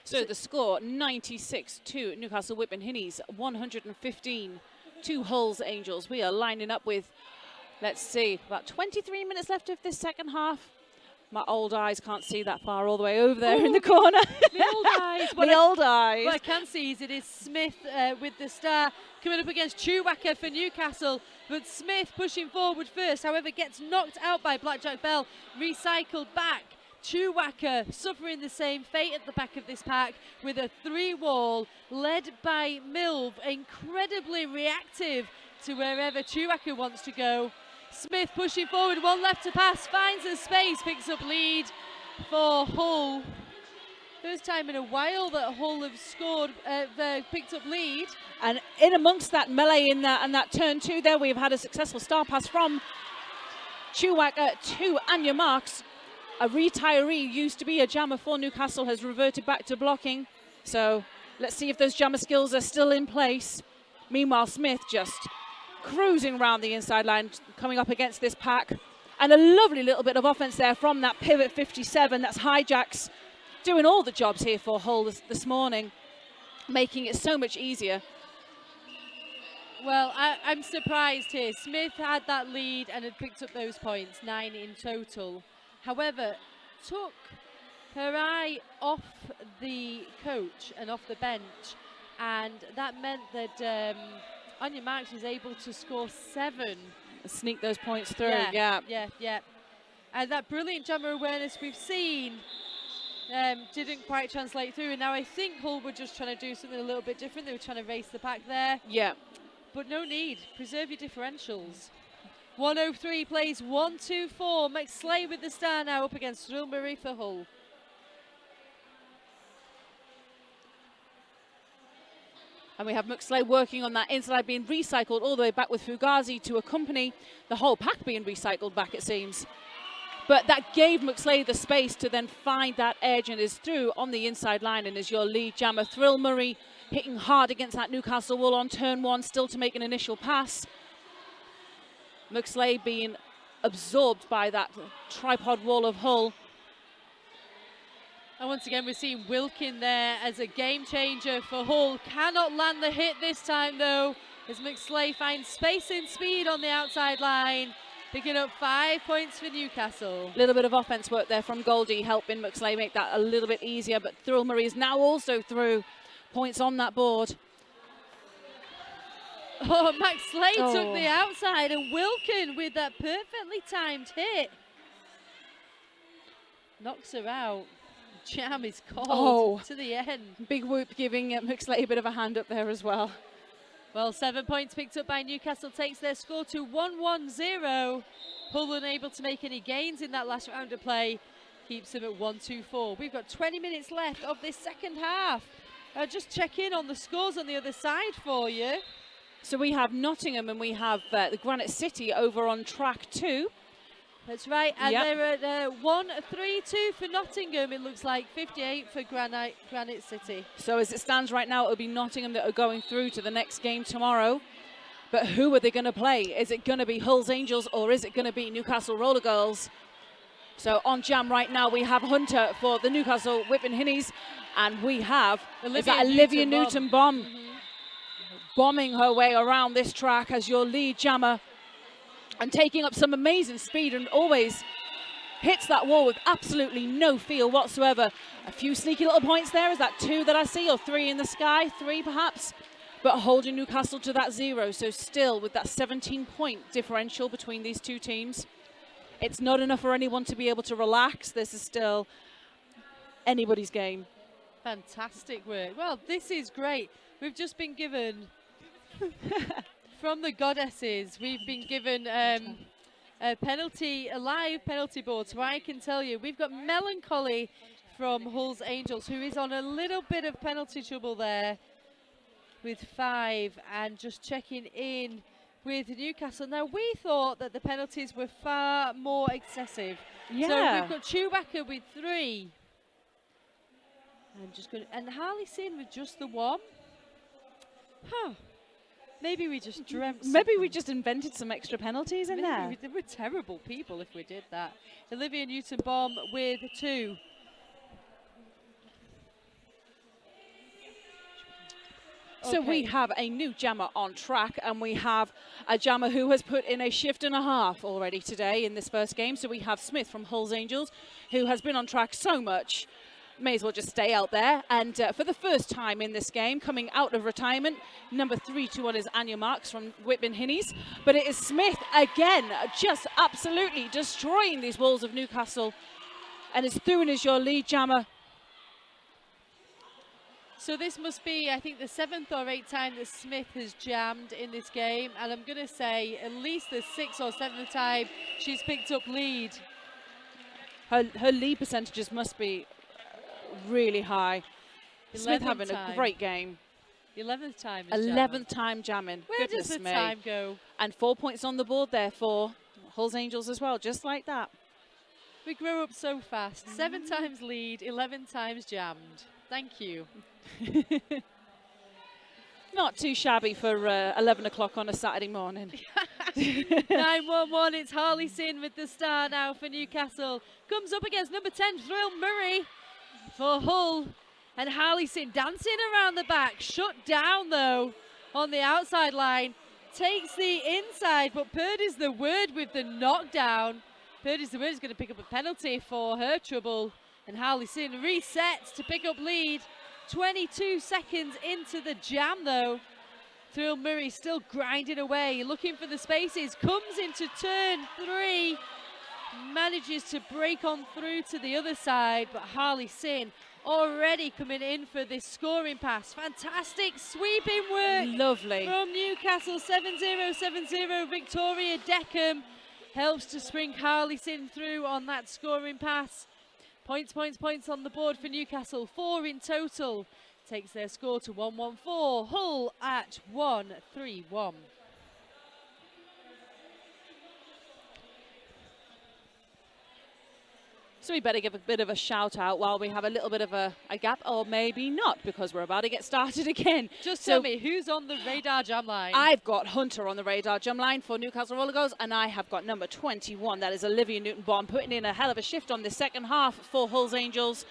So the score, 96-2, Newcastle Whitman Hinnies, 115 to Hull's Angels. We are lining up with, let's see, about 23 minutes left of this second half. My old eyes can't see that far all the way over there in the corner. The old eyes. Old eyes. What I can see is it is Smith with the star coming up against Chewbacca for Newcastle, but Smith pushing forward first, however gets knocked out by Blackjack Bell, recycled back. Chewbacca suffering the same fate at the back of this pack with a 3-wall led by Milv, incredibly reactive to wherever Chewbacca wants to go. Smith pushing forward, one left to pass, finds a space, picks up lead for Hull. First time in a while that Hull have scored, picked up lead. And in amongst that melee in that turn 2 there, we've had a successful star pass from Chewbacca to Anya Marks. A retiree, used to be a jammer for Newcastle, has reverted back to blocking. So let's see if those jammer skills are still in place. Meanwhile, Smith just cruising around the inside line, coming up against this pack. And a lovely little bit of offense there from that pivot 57. That's Hijacks doing all the jobs here for Hull this morning, making it so much easier. Well, I'm surprised here. Smith had that lead and had picked up those points, 9 in total. However, took her eye off the coach and off the bench, and that meant that Anya Marks was able to score 7. Sneak those points through, yeah. And that brilliant jammer awareness we've seen didn't quite translate through, and now I think Hull were just trying to do something a little bit different. They were trying to race the pack there. Yeah. But no need. Preserve your differentials. 103 plays 1-2-4. McSlay with the star now up against Thrilbury for Hull. And we have McSlay working on that inside, being recycled all the way back with Fugazi to accompany the whole pack being recycled back, it seems. But that gave McSlay the space to then find that edge and is through on the inside line and is your lead jammer. Thrilbury hitting hard against that Newcastle wall on turn 1, still to make an initial pass. McSlay being absorbed by that tripod wall of Hull. And once again, we're seeing Wilkin there as a game changer for Hull. Cannot land the hit this time, though, as McSlay finds space and speed on the outside line, picking up 5 points for Newcastle. A little bit of offense work there from Goldie, helping McSlay make that a little bit easier, but Thrilbury is now also through. Points on that board. Oh, McSlay took the outside, and Wilkin with that perfectly timed hit knocks her out. Jam is called to the end. Big whoop giving McSlay a bit of a hand up there as well. Well, 7 points picked up by Newcastle takes their score to 1-1-0. Hull unable to make any gains in that last round of play. Keeps them at 1-2-4. We've got 20 minutes left of this second half. Just check in on the scores on the other side for you. So we have Nottingham and we have the Granite City over on track 2. That's right, and they're at 1-3-2 for Nottingham, it looks like, 58 for Granite City. So as it stands right now, it'll be Nottingham that are going through to the next game tomorrow. But who are they going to play? Is it going to be Hull's Angels or is it going to be Newcastle Roller Girls? So on jam right now, we have Hunter for the Newcastle Whitman Hinnies, and we have Olivia Newton-Baum bombing her way around this track as your lead jammer and taking up some amazing speed and always hits that wall with absolutely no feel whatsoever. A few sneaky little points there. Is that 2 that I see, or 3 in the sky? 3 perhaps. But holding Newcastle to that 0. So still with that 17-point differential between these two teams. It's not enough for anyone to be able to relax. This is still anybody's game. Fantastic work. Well, this is great. We've just been given, from the goddesses, we've been given a live penalty board. So I can tell you, we've got Melancholy from Hull's Angels, who is on a little bit of penalty trouble there with 5, and just checking in with Newcastle. Now, we thought that the penalties were far more excessive. Yeah. So we've got Chewbacca with 3. I'm just going to, and Harley Sin with just the 1. Huh. Maybe we just dreamt. Maybe we just invented some extra penalties in there. We're terrible people if we did that. Olivia Newton-Bomb with 2. So we have a new jammer on track, and we have a jammer who has put in a shift and a half already today in this first game. So we have Smith from Hull's Angels, who has been on track so much, may as well just stay out there. And for the first time in this game, coming out of retirement, number 3-2 on his Anya Marks from Whitman Hinnies. But it is Smith again, just absolutely destroying these walls of Newcastle. And it's through and is your lead jammer. So this must be, I think, the 7th or 8th time that Smith has jammed in this game. And I'm going to say at least the 6th or 7th time she's picked up lead. Her lead percentages must be really high. Smith having a great game. 11th time. 11th time jamming. Where does the time go? And 4 points on the board there for Hull's Angels as well, just like that. We grow up so fast. 7 times lead, 11 times jammed. Thank you. Not too shabby for 11 o'clock on a Saturday morning. 9-1-1, it's Harley Sin with the star now for Newcastle. Comes up against number 10, Thrill Murray for Hull. And Harley Sin dancing around the back. Shut down, though, on the outside line. Takes the inside, but Purdy's the word with the knockdown. Purdy's the word is going to pick up a penalty for her trouble. And Harley Sin resets to pick up lead. 22 seconds into the jam, though. Thrill Murray still grinding away, looking for the spaces. Comes into turn 3. Manages to break on through to the other side, but Harley Sin already coming in for this scoring pass. Fantastic sweeping work. Lovely. From Newcastle, 7-0, Victoria Deckham helps to spring Harley Sin through on that scoring pass. Points on the board for Newcastle. 4 in total. Takes their score to 1-1-4. Hull at 1-3-1. So we better give a bit of a shout out while we have a little bit of a gap, or maybe not, because we're about to get started again. Just tell me, who's on the radar jam line? I've got Hunter on the radar jam line for Newcastle Roller Girls, and I have got number 21. That is Olivia Newton-Bomb, putting in a hell of a shift on the second half for Hull's Angels.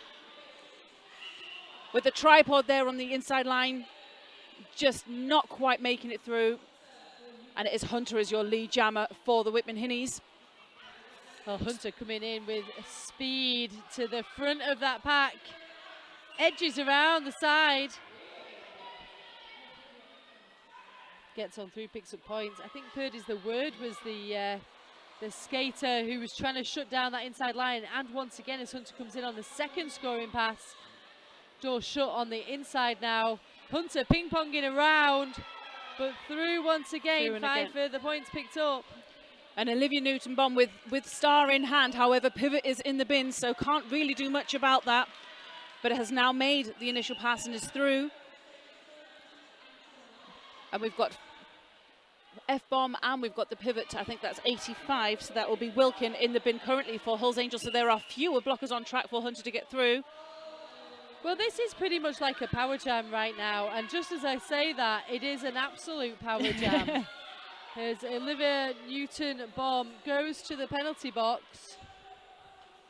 With the tripod there on the inside line, just not quite making it through. And it is Hunter as your lead jammer for the Whitman Hinnies. Well, Hunter coming in with speed to the front of that pack. Edges around the side. Gets on through, picks up points. I think Purdy's the word was the skater who was trying to shut down that inside line. And once again, as Hunter comes in on the second scoring pass. Door shut on the inside now. Hunter ping-ponging around, but through once again. 5 further points picked up. And Olivia Newton-Bomb with star in hand. However, pivot is in the bin, so can't really do much about that. But it has now made the initial pass and is through. And we've got F-bomb and we've got the pivot. I think that's 85, so that will be Wilkin in the bin currently for Hull's Angels. So there are fewer blockers on track for Hunter to get through. Well, this is pretty much like a power jam right now. And just as I say that, it is an absolute power jam. As Olivia Newton-Bomb goes to the penalty box.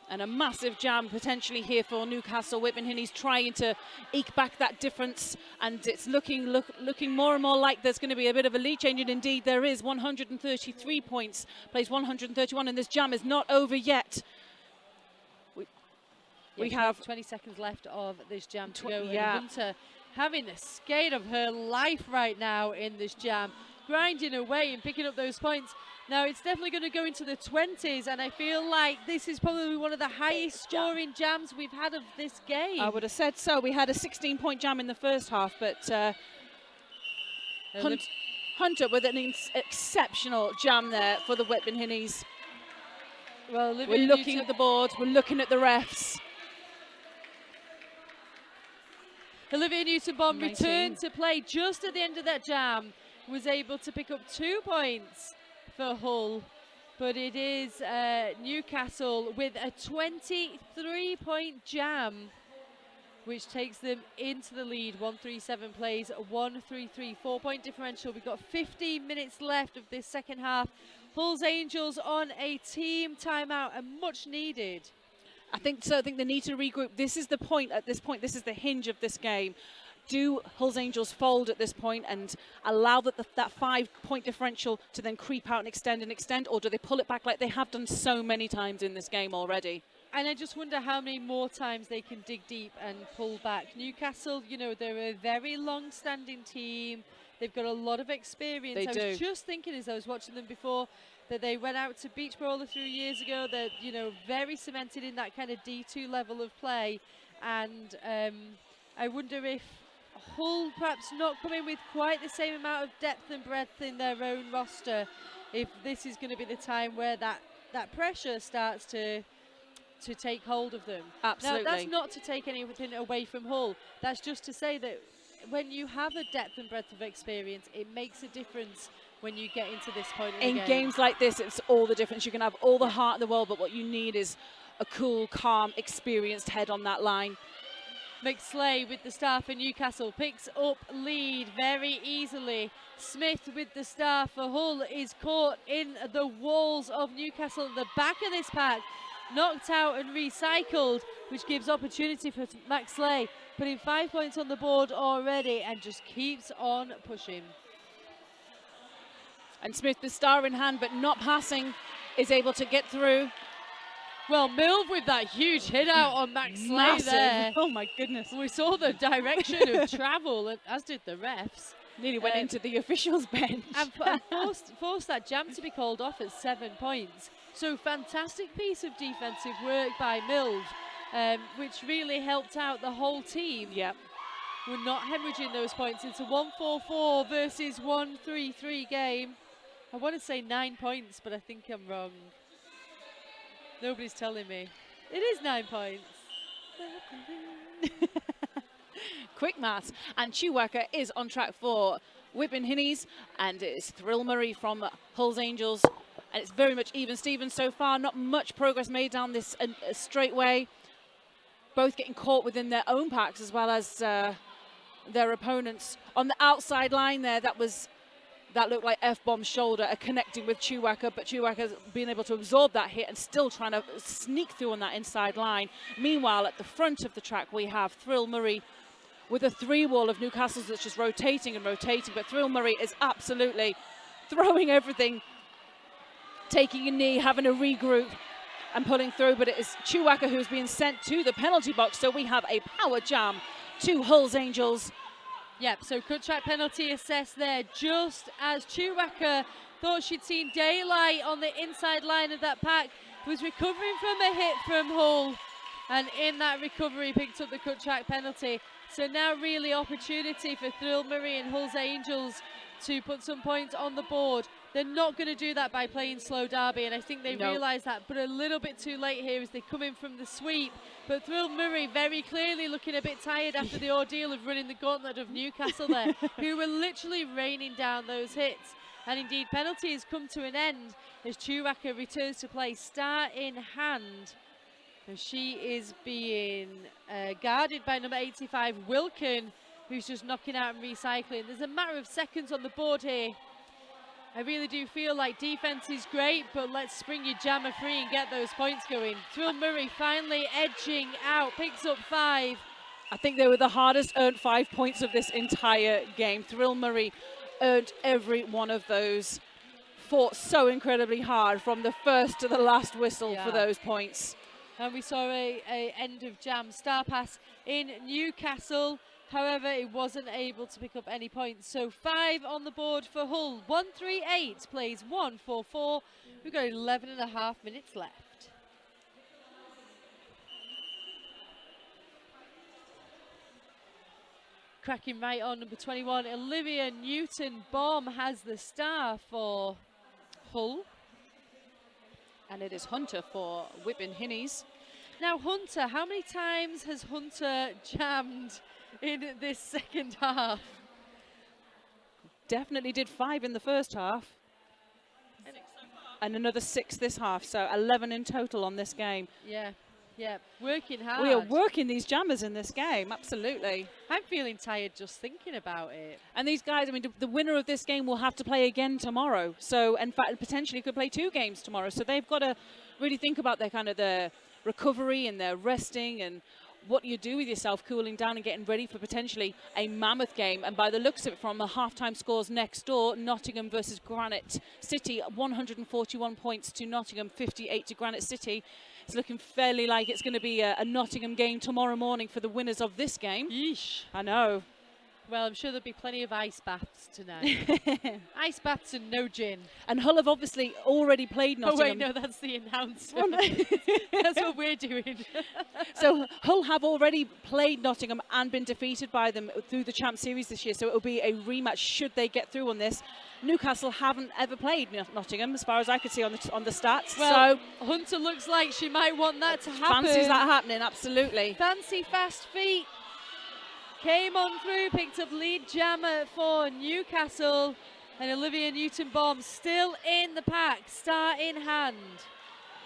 And a massive jam potentially here for Newcastle. Whitman Hinnies trying to eke back that difference. And it's looking more and more like there's going to be a bit of a lead change. And indeed there is. 133 points, plays 131. And this jam is not over yet. We have 20 seconds left of this jam to go. And yeah. Hunter having the skate of her life right now in this jam, grinding away and picking up those points. Now it's definitely going to go into the 20s, and I feel like this is probably one of the highest scoring jams we've had of this game. I would have said so. We had a 16-point jam in the first half, but Hunter with an exceptional jam there for the Whitman Hinnies. Well, we're looking at the board, we're looking at the refs. Olivia Newton-Bond returned to play just at the end of that jam, was able to pick up 2 points for Hull, but it is Newcastle with a 23-point jam, which takes them into the lead. 137 plays, 133, 4-point differential. We've got 15 minutes left of this second half. Hull's Angels on a team timeout, and much needed. I think so. I think they need to regroup. This is the point. At this point, this is the hinge of this game. Do Hull's Angels fold at this point and allow that 5-point differential to then creep out and extend, or do they pull it back like they have done so many times in this game already? And I just wonder how many more times they can dig deep and pull back. Newcastle, you know, they're a very long-standing team. They've got a lot of experience. I was just thinking as I was watching them before that they went out to Beach Brawler a few years ago. They're, you know, very cemented in that kind of D2 level of play. And I wonder if Hull perhaps not coming with quite the same amount of depth and breadth in their own roster, if this is going to be the time where that pressure starts to take hold of them. Absolutely. Now, that's not to take anything away from Hull. That's just to say that when you have a depth and breadth of experience, it makes a difference when you get into this point in the game. Games like this, it's all the difference. You can have all the heart in the world, but what you need is a cool, calm, experienced head on that line. McSlay with the star for Newcastle picks up lead very easily. Smith with the star for Hull is caught in the walls of Newcastle at the back of this pack. Knocked out and recycled, which gives opportunity for McSlay, putting 5 points on the board already and just keeps on pushing. And Smith, the star in hand, but not passing, is able to get through. Well, Milv with that huge hit out on McSlay there. Oh my goodness. We saw the direction of travel, as did the refs. Nearly went into the officials' bench. And forced that jam to be called off at 7 points. So fantastic piece of defensive work by Milv, which really helped out the whole team. Yep. We're not hemorrhaging those points. It's a 1-4-4 versus 1-3-3 game. I want to say 9 points, but I think I'm wrong. Nobody's telling me. It is 9 points. Quick maths. And Chiwaka is on track for Whitman Hinnies, and it's Thrill Murray from Hull's Angels. And it's very much even Stevens so far. Not much progress made down this straightway. Both getting caught within their own packs as well as their opponents. On the outside line there, that looked like F-Bomb's shoulder connecting with Chiwaka, but Chiwaka's been able to absorb that hit and still trying to sneak through on that inside line. Meanwhile, at the front of the track, we have Thrill Murray with a 3-wall of Newcastle's that's just rotating and rotating, but Thrill Murray is absolutely throwing everything, taking a knee, having a regroup and pulling through, but it is Chiwaka who's being sent to the penalty box, so we have a power jam to Hull's Angels. Yep, so cut track penalty assessed there, just as Chiwaka thought she'd seen daylight on the inside line of that pack, was recovering from a hit from Hull, and in that recovery picked up the cut track penalty. So now really opportunity for Thrill Murray and Hull's Angels to put some points on the board. They're not going to do that by playing slow derby, and I think they realise that, but a little bit too late here as they come in from the sweep. But Thrill Murray very clearly looking a bit tired after the ordeal of running the gauntlet of Newcastle there, who were literally raining down those hits. And indeed, penalty has come to an end as Chiwaka returns to play, star in hand. And she is being guarded by number 85, Wilkin, who's just knocking out and recycling. There's a matter of seconds on the board here. I really do feel like defense is great, but let's spring your jammer free and get those points going. Thrill Murray finally edging out, picks up 5. I think they were the hardest earned 5 points of this entire game. Thrill Murray earned every one of those. Fought so incredibly hard from the first to the last whistle for those points. And we saw a end of jam star pass in Newcastle. However, it wasn't able to pick up any points. So 5 on the board for Hull. 138 plays 144. We've got 11.5 minutes left. Cracking right on number 21, Olivia Newton-Baum has the star for Hull. And it is Hunter for Whipping Hinnies. Now Hunter, how many times has Hunter jammed in this second half? Definitely did 5 in the first half. And another 6 this half, so 11 in total on this game. Yeah, yeah, working hard. We are working these jammers in this game, absolutely. I'm feeling tired just thinking about it. And these guys, I mean, the winner of this game will have to play again tomorrow. So, in fact, potentially could play 2 games tomorrow. So they've got to really think about their kind of their recovery and their resting and what you do with yourself, cooling down and getting ready for potentially a mammoth game. And by the looks of it, from the halftime scores next door, Nottingham versus Granite City, 141 points to Nottingham, 58 to Granite City. It's looking fairly like it's going to be a Nottingham game tomorrow morning for the winners of this game. Yeesh. I know. Well, I'm sure there'll be plenty of ice baths tonight. Ice baths and no gin. And Hull have obviously already played Nottingham. Oh wait, no, that's the announcement. That's what we're doing. So Hull have already played Nottingham and been defeated by them through the Champ Series this year, so it will be a rematch should they get through on this. Newcastle haven't ever played Nottingham, as far as I could see on the stats. Well, so Hunter looks like she might want that to happen. Fancies that happening, absolutely. Fancy fast feet. Came on through, picked up lead jammer for Newcastle, and Olivia Newton-Baum still in the pack, star in hand.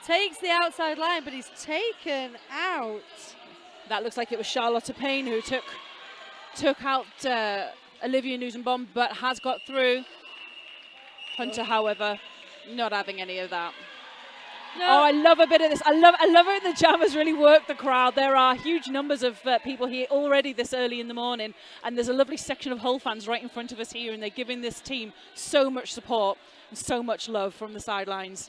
Takes the outside line, but he's taken out. That looks like it was Charlotte Payne who took out Olivia Newton-Baum, but has got through. Hunter, however, not having any of that. No. Oh, I love a bit of this. I love it. The jammers really work the crowd. There are huge numbers of people here already this early in the morning, and there's a lovely section of Hull fans right in front of us here, and they're giving this team so much support and so much love from the sidelines.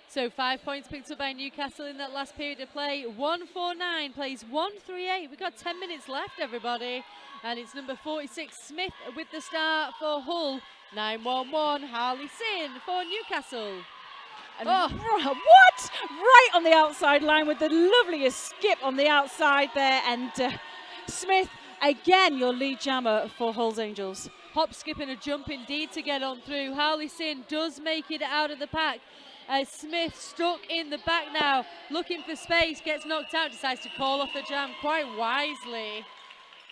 So 5 points picked up by Newcastle in that last period of play. 149 plays 138. We've got 10 minutes left, everybody. And it's number 46, Smith, with the start for Hull. 911, Harley Sin for Newcastle. And what? Right on the outside line with the loveliest skip on the outside there. And Smith, again, your lead jammer for Hull's Angels. Hop, skip and a jump indeed to get on through. Harley Sin does make it out of the pack. Smith stuck in the back now, looking for space, gets knocked out, decides to call off the jam quite wisely.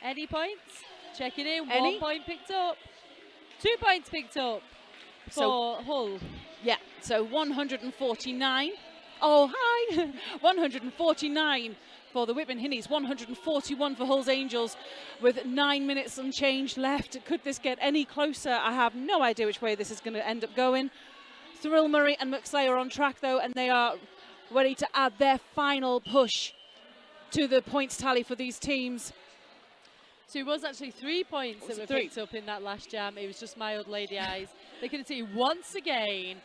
Any points? Checking in, 1 point picked up. 2 points picked up for Hull. Yeah, so 149. Oh, hi. 149 for the Whipping Hinnies, 141 for Hull's Angels with 9 minutes unchanged left. Could this get any closer? I have no idea which way this is going to end up going. Thrill Murray and McSlay are on track, though, and they are ready to add their final push to the points tally for these teams. So it was actually 3 points that were picked up in that last jam. It was just my old lady eyes. They can see once again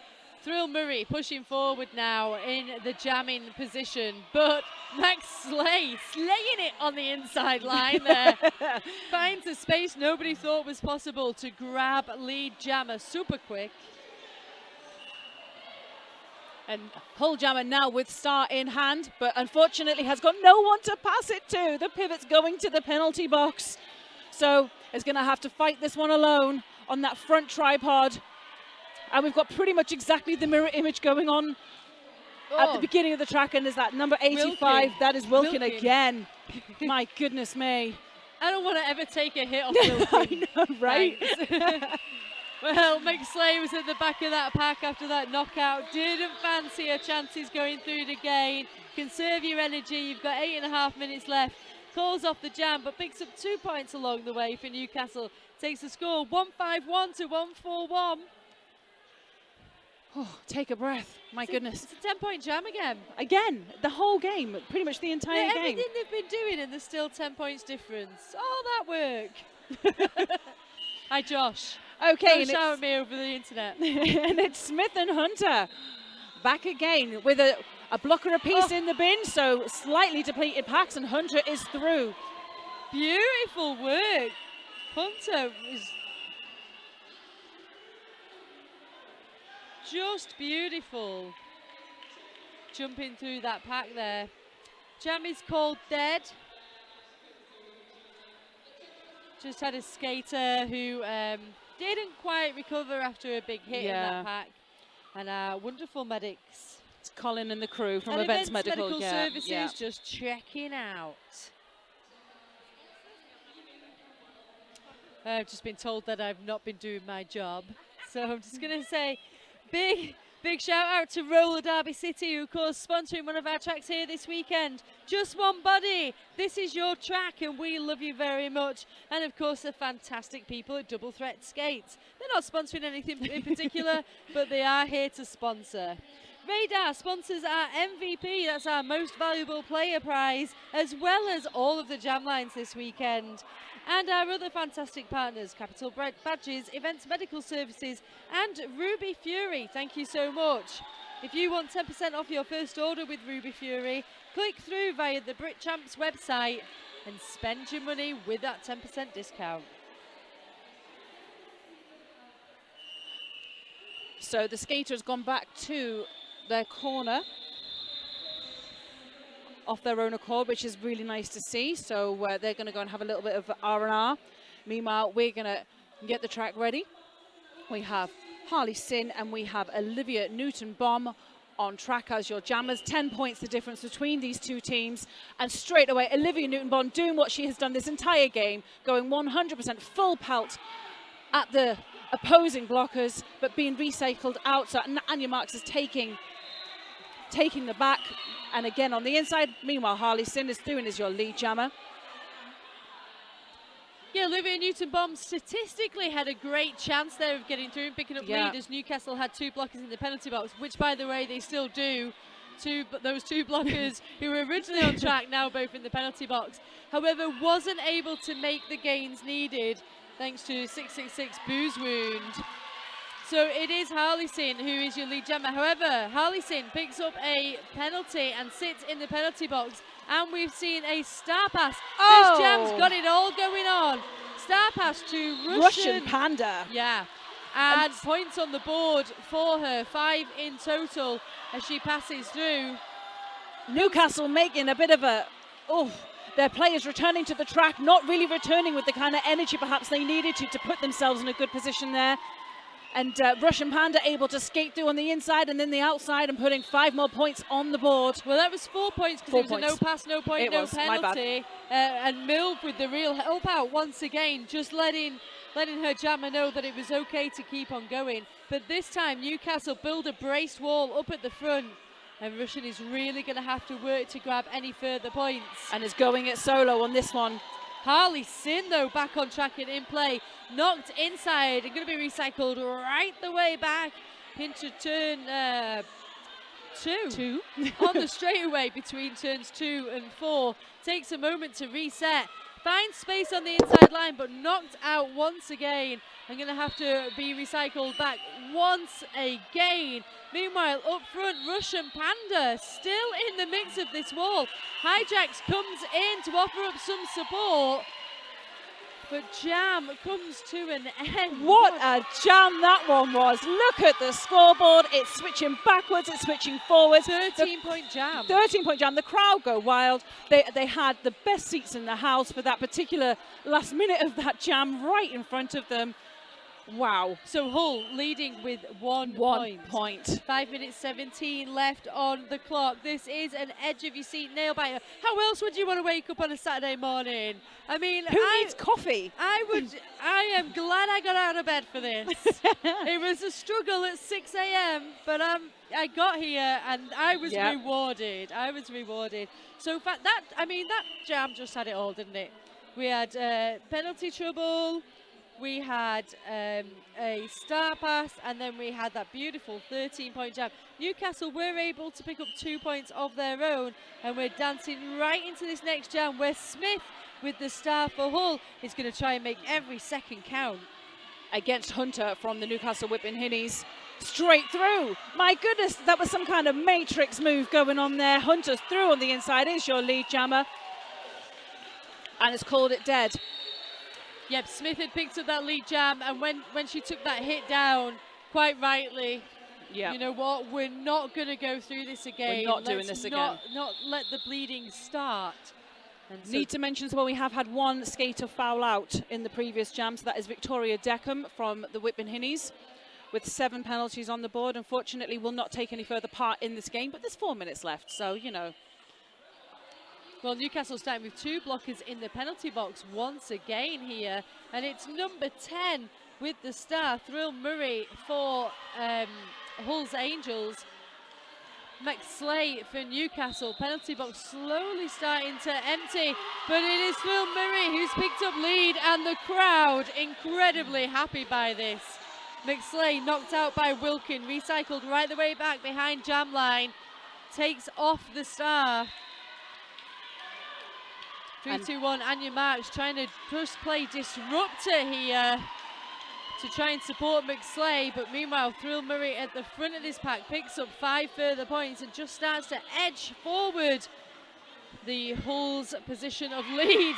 Thrill Murray pushing forward now in the jamming position, but Max Slay slaying it on the inside line there. Finds a space nobody thought was possible to grab lead jammer super quick. And Hull jammer now with star in hand, but unfortunately has got no one to pass it to. The pivot's going to the penalty box. So is going to have to fight this one alone on that front tripod. And we've got pretty much exactly the mirror image going on at the beginning of the track. And is that number 85? Wilkin. That is Wilkin again. My goodness me. I don't want to ever take a hit off Wilkin. I know, right? Well, McSlay was at the back of that pack after that knockout. Didn't fancy her chances going through it again. Conserve your energy. You've got 8.5 minutes left. Calls off the jam, but picks up 2 points along the way for Newcastle. Takes the score 151 to 141. Oh, take a breath. My goodness. It's a 10-point jam again. Again, the whole game, pretty much the entire game. Everything they've been doing, and there's still 10 points difference. All that work. Hi, Josh. Okay. Don't shout at me over the internet. And it's Smith and Hunter back again with A blocker apiece in the bin, so slightly depleted packs, and Hunter is through. Beautiful work. Hunter is just beautiful. Jumping through that pack there. Jam is called dead. Just had a skater who didn't quite recover after a big hit in that pack. And our wonderful medics. It's Colin and the crew from and Events Medical Services just checking out. I've just been told that I've not been doing my job. So I'm just going to say big shout out to Roller Derby City, who of course sponsoring one of our tracks here this weekend. Just One Body, this is your track and we love you very much. And of course the fantastic people at Double Threat Skates. They're not sponsoring anything in particular, but they are here to sponsor. Radar sponsors our MVP, that's our most valuable player prize, as well as all of the jam lines this weekend. And our other fantastic partners, Capital Badges, Events Medical Services, and Ruby Fury. Thank you so much. If you want 10% off your first order with Ruby Fury, click through via the BritChamps website and spend your money with that 10% discount. So the skater has gone back to their corner off their own accord, which is really nice to see. So they're going to go and have a little bit of R&R. Meanwhile, we're going to get the track ready. We have Harley Sin and we have Olivia Newton-Bomb on track as your jammers. 10 points the difference between these two teams. And straight away, Olivia Newton-Bomb doing what she has done this entire game, going 100% full pelt at the opposing blockers, but being recycled out. So Anya Marks is taking the back. And again on the inside, meanwhile, Harley Sin is through and is your lead jammer. Yeah, Olivia Newton-Bomb statistically had a great chance there of getting through and picking up lead, as Newcastle had two blockers in the penalty box, which, by the way, they still do. Those two blockers who were originally on track, now both in the penalty box. However, wasn't able to make the gains needed thanks to 666 Booze Wound. So it is Harley Sin who is your lead jammer. However, Harley Sin picks up a penalty and sits in the penalty box. And we've seen a star pass. This jam's got it all going on. Star pass to Russian Panda. Yeah. And points on the board for her, 5 in total as she passes through. Newcastle making a bit of a, their players returning to the track, not really returning with the kind of energy perhaps they needed to put themselves in a good position there. And Russian Panda able to skate through on the inside and then the outside and putting 5 more points on the board. Well, that was 4 points because it was a no pass, no point, no penalty. My bad. And Milv with the real help out once again, just letting her jammer know that it was okay to keep on going. But this time, Newcastle build a braced wall up at the front. And Russian is really going to have to work to grab any further points. And is going it solo on this one. Harley Sin, though, back on track and in play. Knocked inside and going to be recycled right the way back into turn 2. On the straightaway between turns 2 and 4. Takes a moment to reset. Finds space on the inside line, but knocked out once again. I'm going to have to be recycled back once again. Meanwhile, up front, Russian Panda still in the mix of this wall. Hijacks comes in to offer up some support, but jam comes to an end. What a jam that one was. Look at the scoreboard. It's switching backwards, it's switching forwards. 13-point jam. 13-point jam. The crowd go wild. They had the best seats in the house for that particular last minute of that jam right in front of them. Wow. So Hull leading with one point. 5 minutes 17 left on the clock. This is an edge of your seat nail biter. How else would you want to wake up on a Saturday morning? I mean, who needs coffee? I am glad I got out of bed for this. It was a struggle at 6 a.m., but I got here and I was rewarded. So that jam just had it all, didn't it? We had penalty trouble. We had a star pass, and then we had that beautiful 13-point jam. Newcastle were able to pick up 2 points of their own, and we're dancing right into this next jam where Smith, with the star for Hull, is going to try and make every second count. against Hunter from the Newcastle Whipping Hinnies. Straight through. My goodness, that was some kind of matrix move going on there. Hunter's through on the inside, is your lead jammer. And has called it dead. Yep, Smith had picked up that lead jam, and when she took that hit down, quite rightly, you know what, we're not going to go through this again. We're not doing this again. Not let the bleeding start. And so need to mention as well, we have had one skater foul out in the previous jam, so that is Victoria Deckham from the Whipping Hinnies, with 7 penalties on the board. Unfortunately, will not take any further part in this game, but there's 4 minutes left, so, you know. Well, Newcastle starting with 2 blockers in the penalty box once again here, and it's number 10 with the star, Thrill Murray for Hull's Angels. McSlay for Newcastle. Penalty box slowly starting to empty, but it is Thrill Murray who's picked up lead, and the crowd incredibly happy by this. McSlay knocked out by Wilkin, recycled right the way back behind jam line, takes off the star. 3-2-1, Anya Marks trying to just play disruptor here to try and support McSlay, but meanwhile Thrill Murray at the front of this pack picks up 5 further points and just starts to edge forward the Hull's position of lead.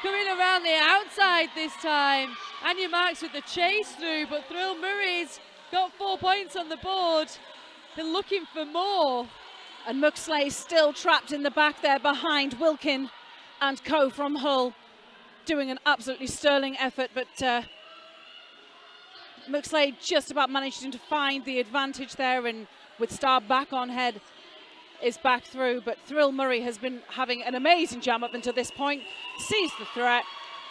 Coming around the outside this time, Anya Marks with the chase through, but Thrill Murray's got 4 points on the board. They're looking for more. And McSlay still trapped in the back there behind Wilkin and co from Hull, doing an absolutely sterling effort, but McSlay just about managing to find the advantage there, and with Star back on head, is back through. But Thrill Murray has been having an amazing jam up until this point, sees the threat,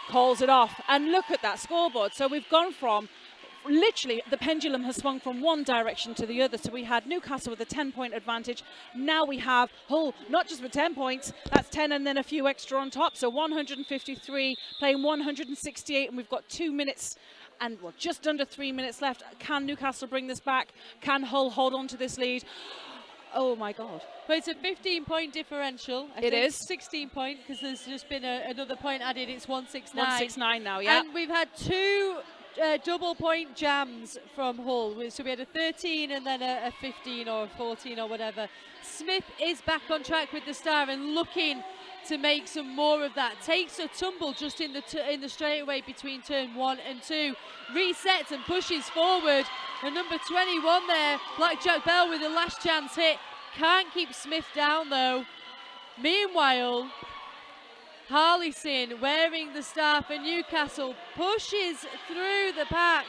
calls it off, and look at that scoreboard. So we've gone from, literally the pendulum has swung from one direction to the other. So we had Newcastle with a 10-point advantage. Now we have Hull, not just with 10 points, that's 10 and then a few extra on top. So 153 playing 168, and we've got 2 minutes and well, just under 3 minutes left. Can Newcastle bring this back? Can Hull hold on to this lead? Oh my God. But it's a 15-point differential. It is. 16 point, because there's just been another point added. It's 169. 169 now, yeah. And we've had 2 double point jams from Hull. So we had a 13 and then a 15 or a 14 or whatever. Smith is back on track with the star and looking to make some more of that. Takes a tumble just in the straightaway between turn 1 and 2. Resets and pushes forward. And number 21 there, Blackjack Bell with the last chance hit. Can't keep Smith down though. Meanwhile, Harleyson, wearing the star for Newcastle, pushes through the pack.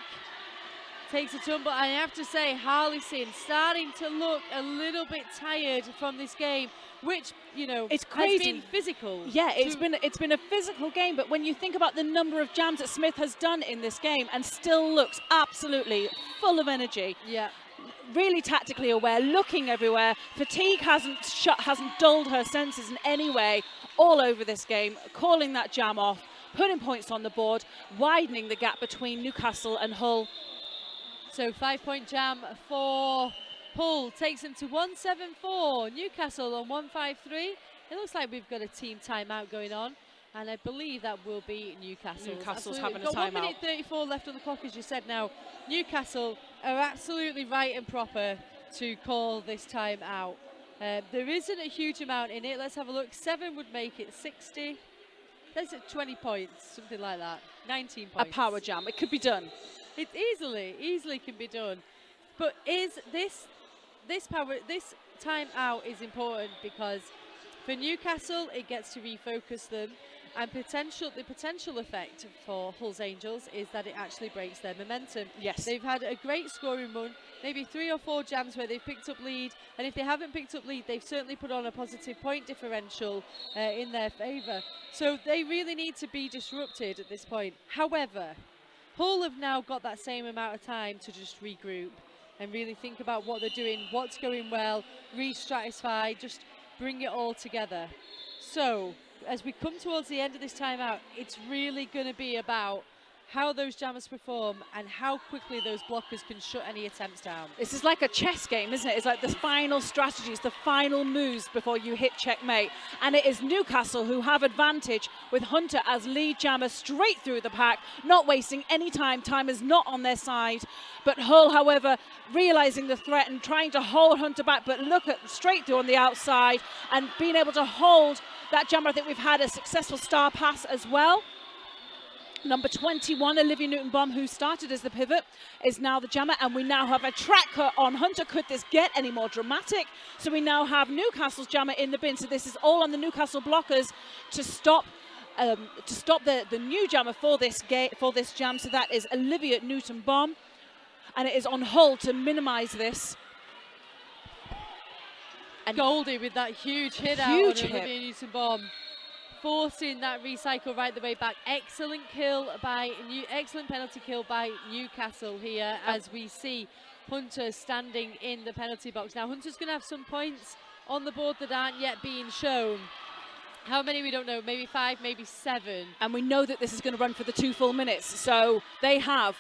Takes a tumble. I have to say, Harleyson starting to look a little bit tired from this game, which, you know, it's crazy. Has been physical. Yeah, it's been a physical game, but when you think about the number of jams that Smith has done in this game and still looks absolutely full of energy. Yeah. Really tactically aware, looking everywhere. Fatigue hasn't dulled her senses in any way all over this game, calling that jam off, putting points on the board, widening the gap between Newcastle and Hull. So 5-point jam for Hull takes them to 174. Newcastle on 153. It looks like we've got a team timeout going on, and I believe that will be Newcastle. Newcastle's having a got timeout. 1 minute 34 left on the clock, as you said. Now Newcastle are absolutely right and proper to call this time out. There isn't a huge amount in it. Let's have a look. 7 would make it 60. That's at 20 points, something like that. 19 points. A power jam. It could be done. It easily can be done. But is this time out is important, because for Newcastle it gets to refocus them, and the potential effect for Hull's Angels is that it actually breaks their momentum. Yes. They've had a great scoring run, maybe 3 or 4 jams where they've picked up lead, and if they haven't picked up lead, they've certainly put on a positive point differential in their favour. So they really need to be disrupted at this point. However, Hull have now got that same amount of time to just regroup and really think about what they're doing, what's going well, re-stratify, just bring it all together. So as we come towards the end of this timeout, it's really going to be about how those jammers perform and how quickly those blockers can shut any attempts down. This is like a chess game, isn't it? It's like the final strategies, the final moves before you hit checkmate. And it is Newcastle who have advantage with Hunter as lead jammer straight through the pack, not wasting any time. Time is not on their side. But Hull, however, realizing the threat and trying to hold Hunter back, but look at straight through on the outside and being able to hold that jammer. I think we've had a successful star pass as well. Number 21, Olivia Newton-Baum, who started as the pivot, is now the jammer, and we now have a tracker on Hunter. Could this get any more dramatic? So we now have Newcastle's jammer in the bin. So this is all on the Newcastle blockers to stop the new jammer for this jam. So that is Olivia Newton-Baum, and it is on Hull to minimise this. And Goldie with that huge hit out on Olivia Newton-Baum, forcing that recycle right the way back. Excellent penalty kill by Newcastle here, as we see Hunter standing in the penalty box. Now Hunter's going to have some points on the board that aren't yet being shown. How many we don't know, maybe 5, maybe 7. And we know that this is going to run for the 2 full minutes. So they have,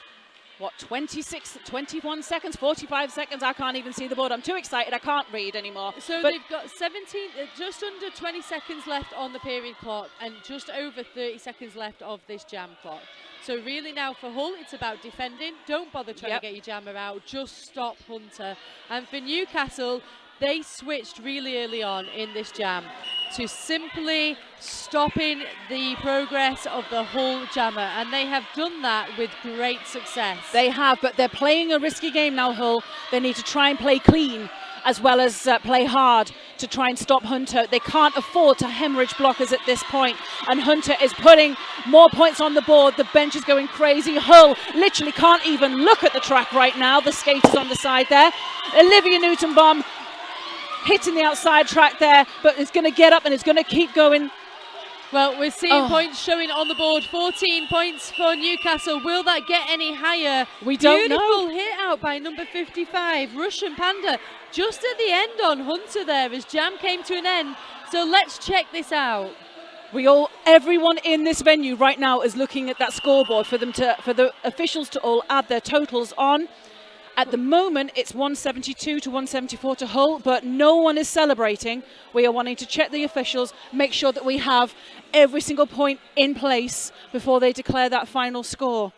what, 26, 21 seconds, 45 seconds? I can't even see the board. I'm too excited. I can't read anymore. So they've got 17, just under 20 seconds left on the period clock and just over 30 seconds left of this jam clock. So really now for Hull, it's about defending. Don't bother trying to get your jammer out. Just stop Hunter. And for Newcastle, they switched really early on in this jam to simply stopping the progress of the Hull jammer, and they have done that with great success. They have, but they're playing a risky game now, Hull. They need to try and play clean as well as play hard to try and stop Hunter. They can't afford to hemorrhage blockers at this point, and Hunter is putting more points on the board. The bench is going crazy. Hull literally can't even look at the track right now. The skaters on the side there. Olivia Newton-Baum hitting the outside track there, but it's going to get up and it's going to keep going. Well, we're seeing points showing on the board. 14 points for Newcastle. Will that get any higher? We don't know. Beautiful hit out by number 55, Russian Panda, just at the end on Hunter there as jam came to an end. So let's check this out. Everyone in this venue right now is looking at that scoreboard for the officials to all add their totals on. At the moment, it's 172 to 174 to Hull, but no one is celebrating. We are wanting to check the officials, make sure that we have every single point in place before they declare that final score.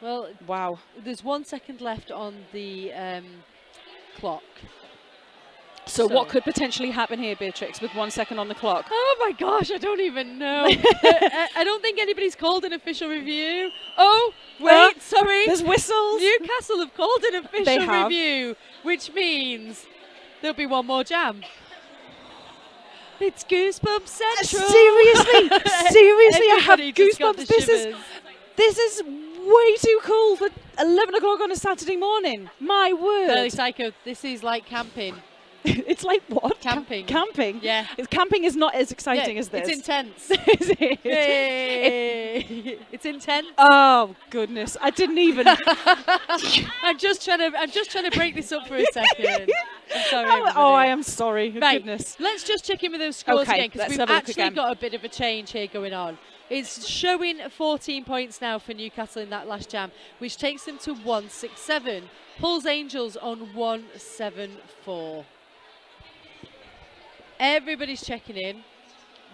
Well, wow. There's 1 second left on the clock. So what could potentially happen here, Beatrix, with 1 second on the clock? Oh my gosh, I don't even know. I don't think anybody's called an official review. Oh, wait, sorry. There's whistles. Newcastle have called an official review, which means there'll be one more jam. It's Goosebumps Central. Seriously, I have goosebumps. This is way too cool for 11 o'clock on a Saturday morning. My word. Fairly Psycho, this is like camping. It's like what? Camping. Camping? Yeah. Camping is not as exciting as this. It's intense. Is it? It's intense. Oh goodness! I didn't even. I'm just trying to break this up for a second. I'm sorry. I am sorry. Right. Goodness. Let's just check in with those scores again, because we've actually got a bit of a change here going on. It's showing 14 points now for Newcastle in that last jam, which takes them to 167. Hull's Angels on 174. Everybody's checking in.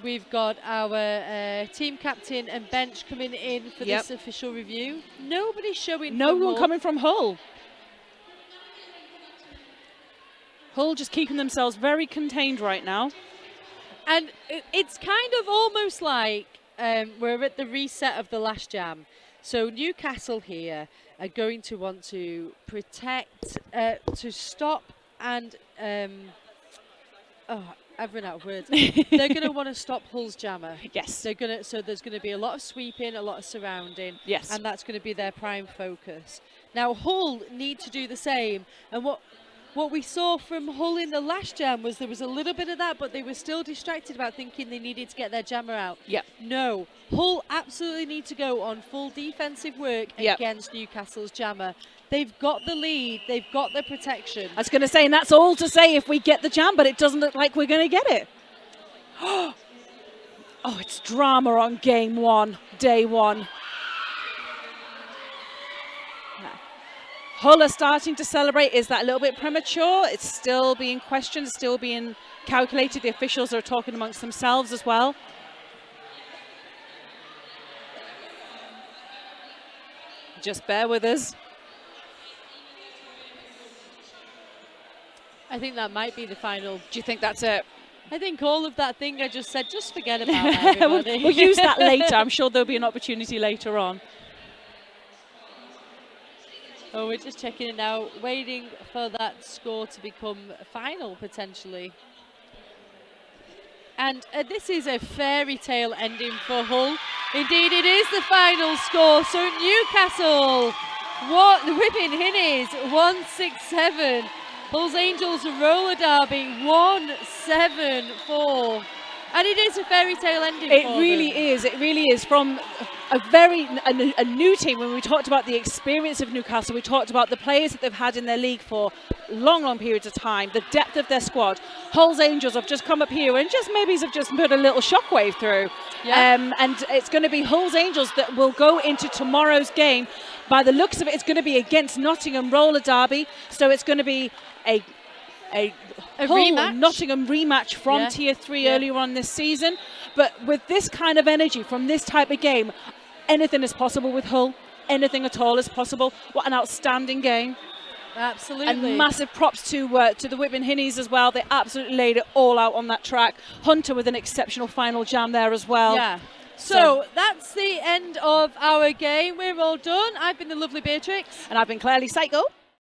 We've got our team captain and bench coming in for this official review. Nobody's showing. No one coming from Hull. Hull just keeping themselves very contained right now. And it's kind of almost like we're at the reset of the last jam. So Newcastle here are going to want to protect, to stop and... I've run out of words. They're going to want to stop Hull's jammer. Yes. So there's going to be a lot of sweeping, a lot of surrounding. Yes. And that's going to be their prime focus. Now Hull need to do the same. And what we saw from Hull in the last jam was there was a little bit of that, but they were still distracted about thinking they needed to get their jammer out. Yep. No. Hull absolutely need to go on full defensive work against Newcastle's jammer. They've got the lead. They've got the protection. I was going to say, and that's all to say if we get the jam, but it doesn't look like we're going to get it. Oh, it's drama on game one, day one. Hull are starting to celebrate. Is that a little bit premature? It's still being questioned, still being calculated. The officials are talking amongst themselves as well. Just bear with us. I think that might be the final. Do you think that's it? I think all of that thing I just said, just forget about it, everybody. We'll use that later. I'm sure there'll be an opportunity later on. Oh, we're just checking it now, waiting for that score to become final, potentially. And this is a fairy tale ending for Hull. Indeed, it is the final score. So Newcastle, the Whipping Hinnies, 1-6-7. Hull's Angels roller derby, 1-7-4. And it is a fairy tale ending for them. It really is. From a new team, when we talked about the experience of Newcastle, we talked about the players that they've had in their league for long periods of time, the depth of their squad. Hull's Angels have just come up here and maybe have just put a little shockwave through. Yeah. And it's going to be Hull's Angels that will go into tomorrow's game. By the looks of it, it's going to be against Nottingham roller derby. So it's going to be a Hull rematch. Nottingham rematch from Tier 3 earlier on this season. But with this kind of energy from this type of game, anything is possible with Hull. Anything at all is possible. What an outstanding game. Absolutely. And massive props to the Whipping Hinnies as well. They absolutely laid it all out on that track. Hunter with an exceptional final jam there as well. Yeah. So that's the end of our game. We're all done. I've been the lovely Beatrix. And I've been Claire Lee Psycho.